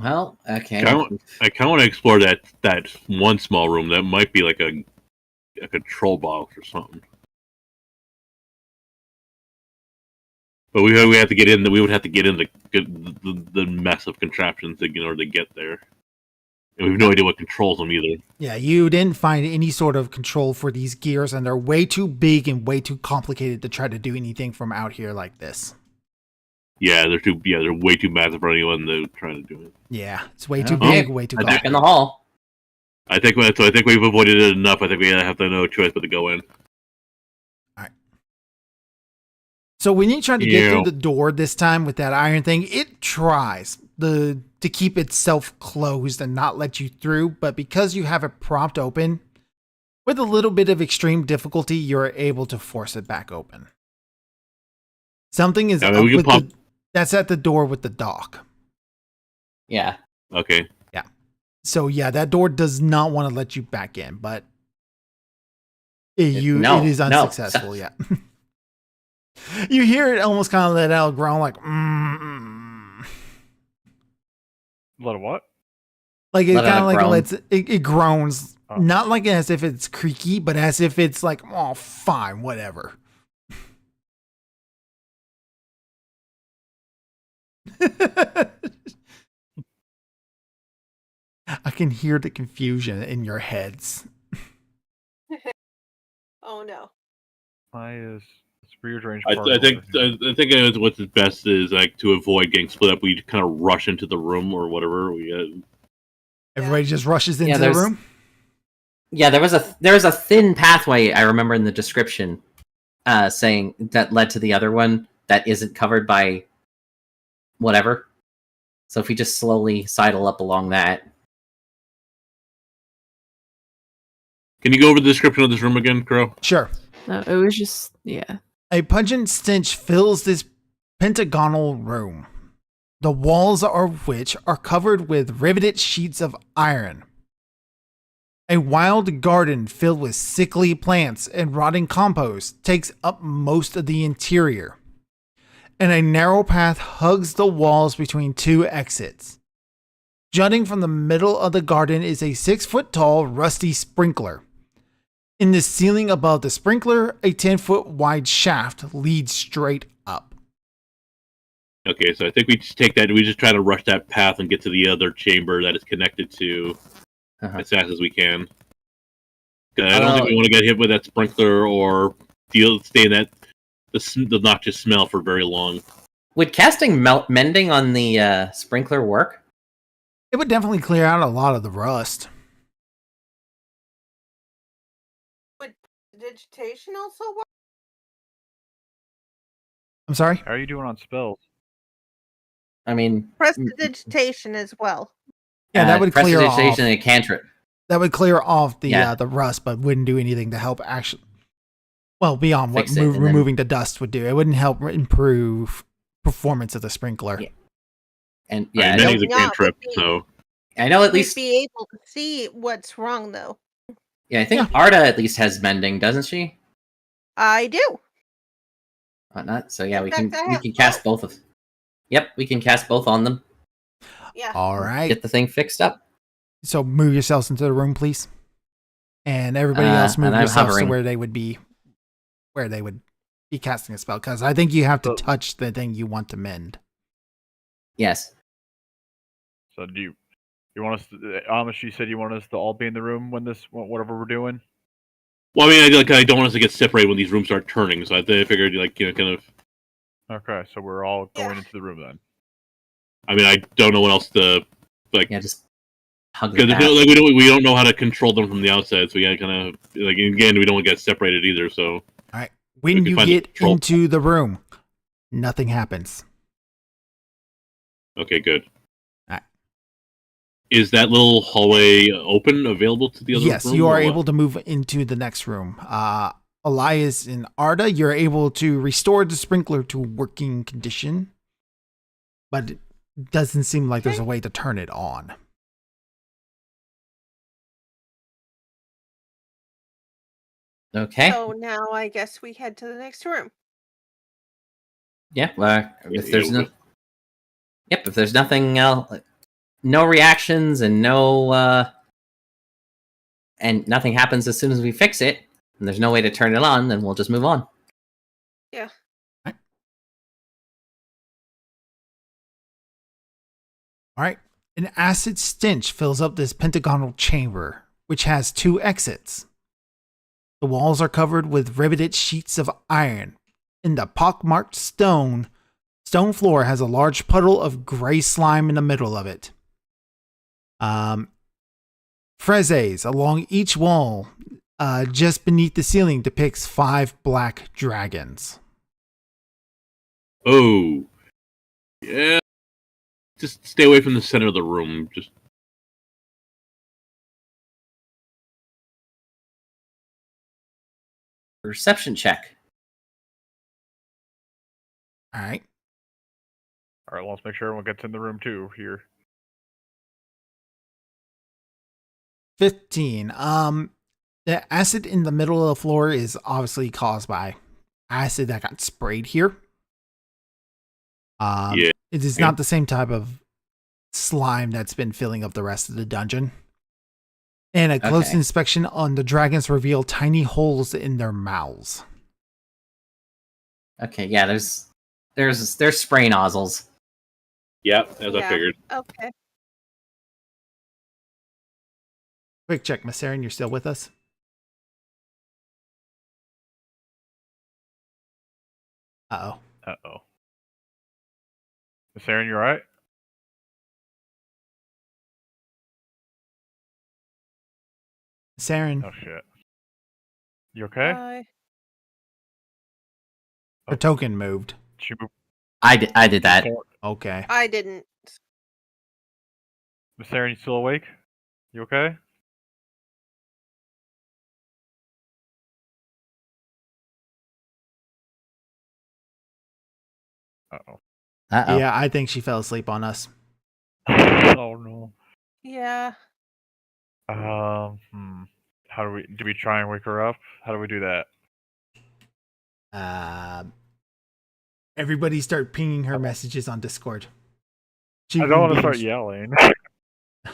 Well, okay. I kind of want to explore that one small room that might be like a control box or something. But we have to get in. We would have to get in the mess of contraptions in order to get there. And we have no idea what controls them either. Yeah, you didn't find any sort of control for these gears, and they're way too big and way too complicated to try to do anything from out here like this. Yeah, they're way too massive for anyone to try to do it. Yeah, it's way too Okay. big, way too Back complicated. in the hall. I think we've avoided it enough. I think we have no choice but to go in. So when you try to get through the door this time with that iron thing, it tries to keep itself closed and not let you through. But because you have it propped open, with a little bit of extreme difficulty, you're able to force it back open. Something is up with that's at the door with the dock. Yeah. Okay. Yeah. So yeah, that door does not want to let you back in, but No, it is no. unsuccessful. Yeah. You hear it almost kind of let out a groan, like Let it what? like it Let out kind of a like groan. lets it groans, Oh. not like as if it's creaky, but as if it's like, oh, fine, whatever. I can hear the confusion in your heads. Oh no. Is spirit range. I think what's best is like to avoid getting split up. We kind of rush into the room or whatever. Everybody just rushes into the there's- room. Yeah, there was a thin pathway I remember in the description, saying that led to the other one that isn't covered by whatever. So if we just slowly sidle up along that. Can you go over the description of this room again, Crow? Sure. No, it was just yeah. A pungent stench fills this pentagonal room, the walls of which are covered with riveted sheets of iron. A wild garden filled with sickly plants and rotting compost takes up most of the interior, and a narrow path hugs the walls between two exits. Jutting from the middle of the garden is a 6-foot-tall rusty sprinkler. In the ceiling above the sprinkler, a 10-foot wide shaft leads straight up. Okay, so I think we just take that. We just try to rush that path and get to the other chamber that is connected to as fast as we can. I don't think we want to get hit with that sprinkler or stay in that the noxious smell for very long. Would casting mending on the sprinkler work? It would definitely clear out a lot of the rust. Would digitation also work? I'm sorry? How are you doing on spells? I mean, Prestidigitation as well. Yeah, that would clear off. prestidigitation and a cantrip. That would clear off the Yeah. the rust, but wouldn't do anything to help actually. Well, beyond what Fix it, and then- removing the dust would do, it wouldn't help improve performance of the sprinkler. Yeah. And Yeah, yeah, many is a Yeah, cantrip, but so I know at We'd least. be able to see what's wrong though. Yeah, I think Arda at least has mending, doesn't she? I do. Whatnot. So yeah, In we fact, can I we have can cast both of. Yep, we can cast both on them. Yeah. All right. Get the thing fixed up. So move yourselves into the room, please. And everybody else move and I'm yourselves to hovering. where they would be casting a spell. Because I think you have to So- touch the thing you want to mend. Yes. So do you want us? Amish, you said you want us to all be in the room when whatever we're doing. well, I mean, I don't want us to get separated when these rooms start turning. So I figured, kind of. Okay, so we're all going Yeah. into the room then. I mean, I don't know what else to like. Yeah, just hug the Because path. we don't know how to control them from the outside, so yeah, kind of like again we don't want to get separated either. So When can you find get control. into the room, nothing happens. okay, good. Alright. Is that little hallway open, available to the other? Yes, room, you or are what? able to move into the next room. Elias and Arda, you're able to restore the sprinkler to working condition, but it doesn't seem like there's a way to turn it on. Okay. So now I guess we head to the next room. Yeah. Well, if there's Yeah, no. Yep. If there's nothing else, no reactions and no. And nothing happens as soon as we fix it, and there's no way to turn it on, then we'll just move on. All right. An acid stench fills up this pentagonal chamber, which has 2 exits. The walls are covered with riveted sheets of iron. In the pockmarked stone floor has a large puddle of gray slime in the middle of it. Friezes along each wall, just beneath the ceiling, depicts 5 black dragons. Oh, yeah. Just stay away from the center of the room. Just Perception check. All right. All right, let's make sure everyone gets in the room too. Here. 15. The acid in the middle of the floor is obviously caused by acid that got sprayed here. Yeah. It is not the same type of slime that's been filling up the rest of the dungeon. And a close Okay. inspection on the dragons reveal tiny holes in their mouths. Okay, yeah, there's spray nozzles. Yep, as I Yeah. figured. Okay. Quick check, Miss Erin, you're still with us? Uh-oh. Uh-oh. Miss Aaron, you alright? Miss Erin, Oh, shit. You okay? her token moved. She moved. I did that. Okay. I didn't. Miss Aaron, you still awake? You okay? Uh-oh. Uh-oh. Yeah, I think she fell asleep on us. Oh, no. Yeah. How do we try and wake her up? How do we do that? Everybody start pinging her messages on Discord. I don't want to start yelling. I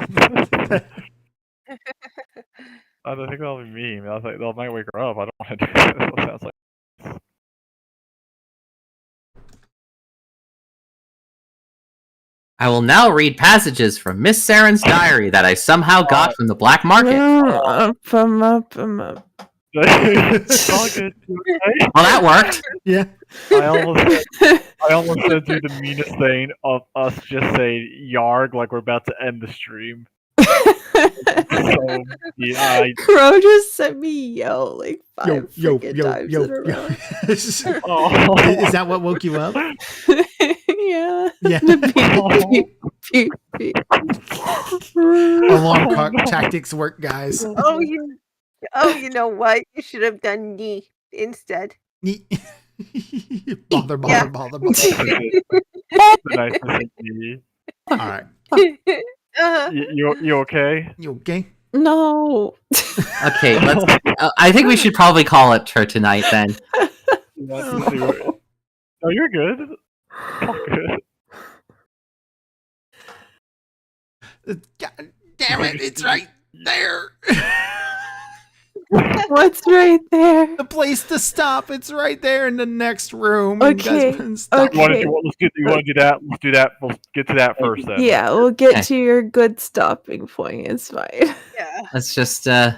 think that'll be mean. I was like, that might wake her up. I don't want to do that. That sounds like I will now read passages from Miss Saren's diary that I somehow got from the black market. Up. it's all good. You okay? Well, that worked. Yeah. I almost said through the meanest thing of us just saying "yarg" like we're about to end the stream. So, yeah, Crow just sent me yo like 5 Yo, freaking yo, times yo, in a row. yo. oh, Is that what woke you up? Yeah. Yeah. Beep, beep, beep. Alarm clock tactics work, guys. You know what? You should have done knee instead. bother. nice to see you. All right. You okay? You okay? No. Okay, let's. I think we should probably call it for tonight then. Oh, you're good. All good. God damn it! It's right there. What's right there? The place to stop. It's right there in the next room. and you guys Okay, couldn't stop. okay. You want to do that? Let's do that. We'll get to that first then. Yeah, we'll get Okay. to your good stopping point. It's fine. Yeah. Let's just. I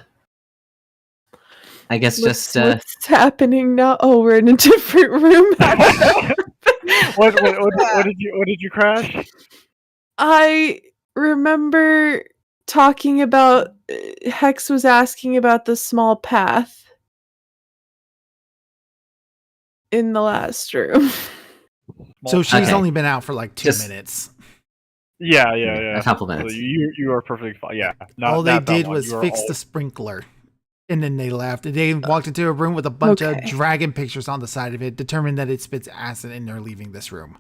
guess What's happening now? Oh, we're in a different room. What did you crash? I remember talking about Hex was asking about the small path in the last room. So she's Okay. only been out for like 2 Just- minutes. Yeah. a couple So minutes. you are perfectly fine. Yeah. Not, All they not that did one. was You are fix all- the sprinkler. And then they left. And they walked into a room with a bunch of Okay. dragon pictures on the side of it, determined that it spits acid, and they're leaving this room.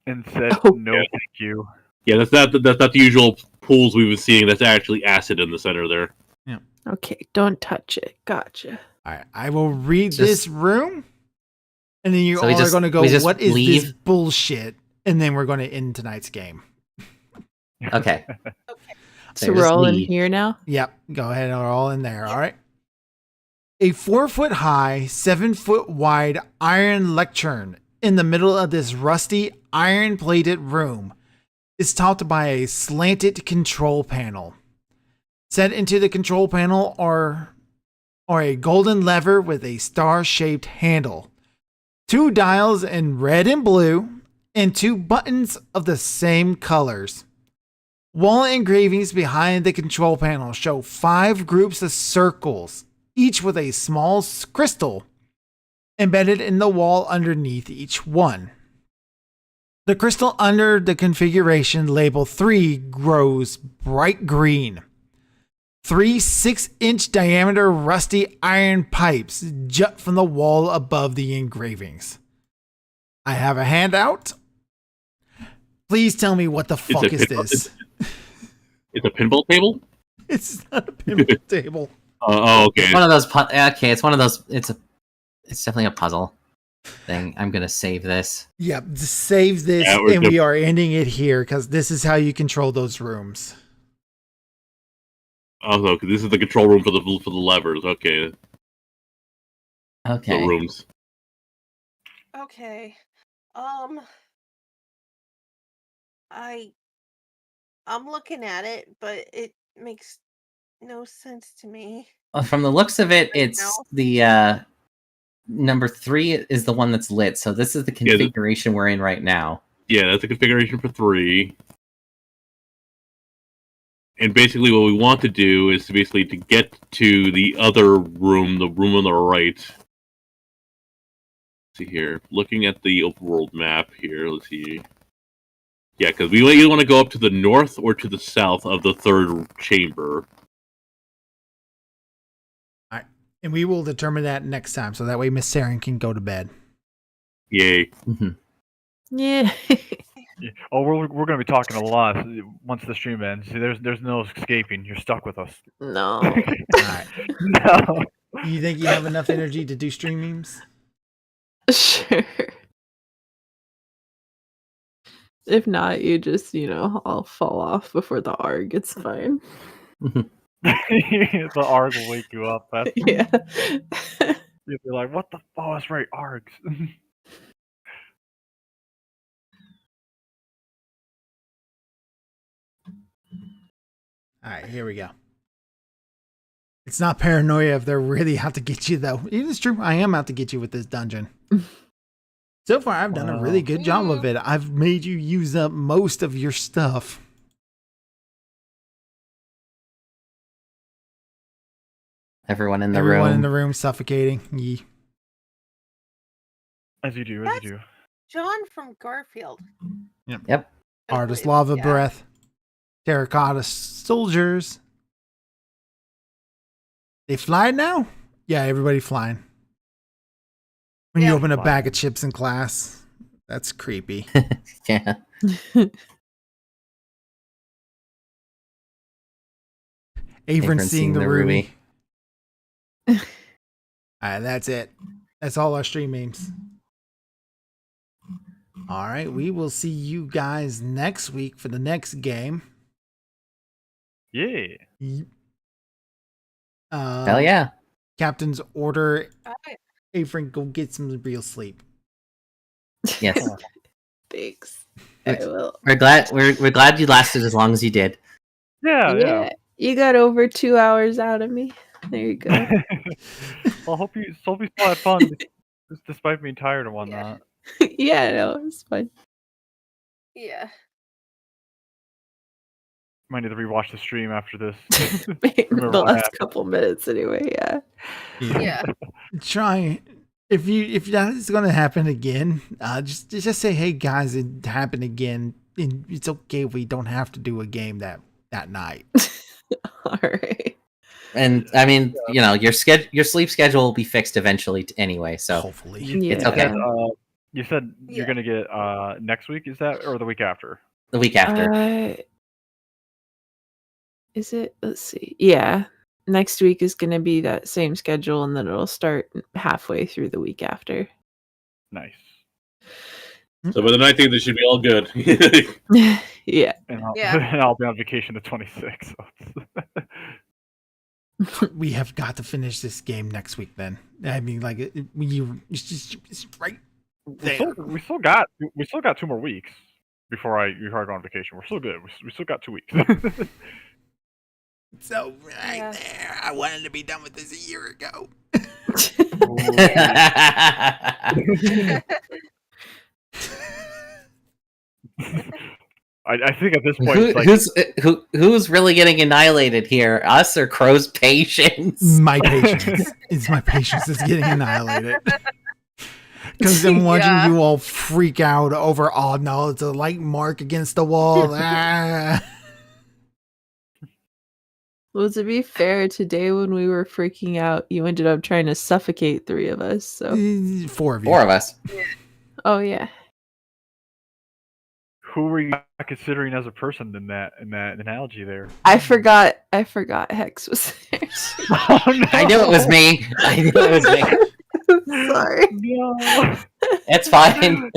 and said Oh. no, thank you. Yeah, that's not the usual pools we've been seeing. That's actually acid in the center there. Okay, don't touch it. Gotcha. All right, I will read Just- this room, and then you So we all are just- going to go, we just what is this leave? bullshit? And then we're going to end tonight's game. Okay. So just we're all in leave. here now? Yep, go ahead. We're all in there. All right. A 4-foot high, 7-foot wide iron lectern in the middle of this rusty, iron plated room is topped by a slanted control panel. Set into the control panel are a golden lever with a star-shaped handle, 2 dials in red and blue, and 2 buttons of the same colors. Wall engravings behind the control panel show 5 groups of circles, each with a small crystal embedded in the wall underneath each one. The crystal under the configuration label 3 grows bright green. 3 6-inch diameter rusty iron pipes jut from the wall above the engravings. I have a handout. Please tell me what the fuck is this? It's a pinball table. It's not a pinball table. Okay. One of those. Okay, it's one of those. It's definitely a puzzle thing. I'm gonna save this. Yeah, just save this, Yeah, we're and good. we are ending it here because this is how you control those rooms. Oh, okay. This is the control room for the levers. Okay. Okay. The rooms. Okay. I'm looking at it, but it makes no sense to me. Well, from the looks of it, it's No. the number 3 is the one that's lit. So this is the Yeah, configuration we're in right now. Yeah, that's the configuration for 3. And basically, what we want to do is to get to the other room, the room on the right. Let's see here, looking at the overworld map here. Let's see. Yeah, because we either want to go up to the north or to the south of the third chamber. And we will determine that next time, so that way Miss Saren can go to bed. Yay! Yeah. Yeah. Oh, we're going to be talking a lot once the stream ends. See, there's no escaping. You're stuck with us. No. All right. No. You think you have enough energy to do stream memes? Sure. If not, you just, I'll fall off before the ARG. It's fine. The ARG will wake you up. Yeah. You'll be like, what the? Oh, that's right, ARGs. All right, here we go. It's not paranoia if they're really out to get you, though. It is true. I am out to get you with this dungeon. So far, I've done a really good job of it. I've made you use up most of your stuff. Everyone in the Everyone room. in the room suffocating. Yee. As you do, as you do. John from Garfield. Yep. Artist lava Yeah. breath. Terracotta soldiers. They fly now? Yeah, everybody flying. When you Yeah. open a bag of chips in class, that's creepy. Yeah. Avron Avron seeing the Ruby. All right, that's it. That's all our stream memes. All right, we will see you guys next week for the next game. Yeah. Hell yeah. Captain's order. Alright. Avron, go get some real sleep. Yes. Thanks. I will. We're glad you lasted as long as you did. Yeah. You got over 2 hours out of me. There you go. Well, hope you still had fun, despite being tired and whatnot. Yeah, no, it's fine. Yeah. Might need to rewatch the stream after this. The Remember what last happened. couple minutes, anyway. Yeah. Yeah. Try if that is going to happen again. Just say, hey guys, it happened again. And it's okay. We don't have to do a game that night. All right. And I mean, your sleep schedule will be fixed eventually anyway. So Hopefully, Yeah. it's okay. You said you're Yeah. gonna get next week, is that, or the week after? The week after. Is it? Let's see. Yeah. Next week is going to be that same schedule, and then it'll start halfway through the week after. Nice. So by the 19th, it should be all good. Yeah. And I'll, Yeah. and I'll be on vacation the 26th. So we have got to finish this game next week. Then I mean, like it's right there. we still got 2 more weeks before I go on vacation. We're still good. We still got 2 weeks. So right Yeah. there. I wanted to be done with this a year ago. I think at this point, it's like, who's really getting annihilated here? Us or Crow's patience? My patience. It's my patience that's getting annihilated. Because I'm watching Yeah. you all freak out over, oh no, it's a light mark against the wall. Ah. Well, to be fair, today when we were freaking out, you ended up trying to suffocate 3 of us. So, 4 of you. 4 of us. oh yeah, who were you considering as a person in that analogy there? I forgot Hex was there. Oh, no. I knew it was me. I knew it was me. Sorry. No. It's fine.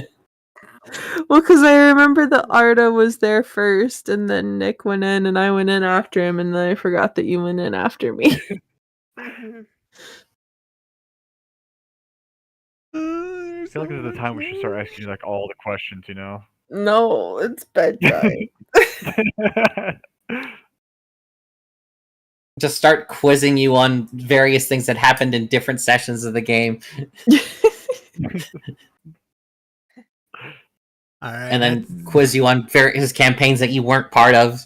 Well, because I remember the Arda was there first, and then Nick went in, and I went in after him, and then I forgot that you went in after me. Mhm. I feel like this is the time we should start asking you like all the questions, you know? No, it's bedtime. Just start quizzing you on various things that happened in different sessions of the game, All right. and then quiz you on various campaigns that you weren't part of.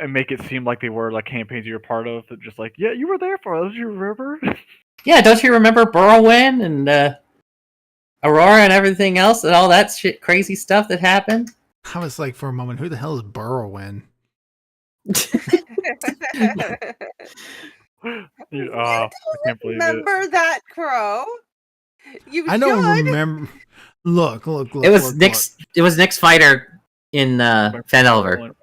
And make it seem like they were like campaigns you were part of. That just like, yeah, you were there for those. You remember? Yeah, don't you remember Burrowin and Aurora and everything else and all that shit, crazy stuff that happened? I was like, for a moment, who the hell is Burrowin? Dude, I can't believe it. Remember that, Crow? You I don't should. remember. Look. It was Nick's. It was Nick's fighter in Fanelver.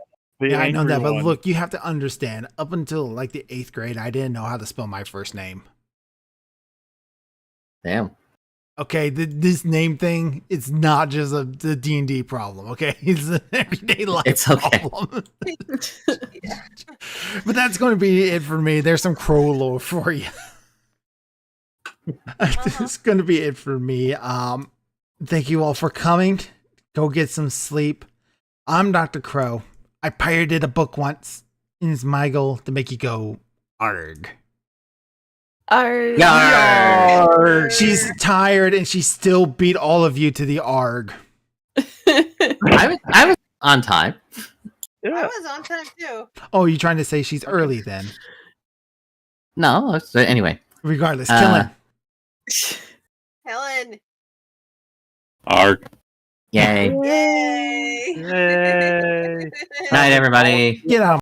The Yeah, I know angry that, but one. look, you have to understand. Up until like the 8th grade, I didn't know how to spell my first name. Damn. Okay, this name thing, it's not just the D&D problem, okay? It's an everyday life It's okay. problem. But that's going to be it for me. There's some crow lore for you. That's going to be it for me. Thank you all for coming. Go get some sleep. I'm Dr. Crow. I pirated a book once, and it's my goal to make you go, arg. Arg. Yarg. She's tired, and she still beat all of you to the arg. I was on time. I Yeah. was on time too. Oh, you trying to say she's early then? No, anyway. Regardless, Uh, killing. Helen. Arg. Yay. Yay. Yay. Night, everybody. Get out.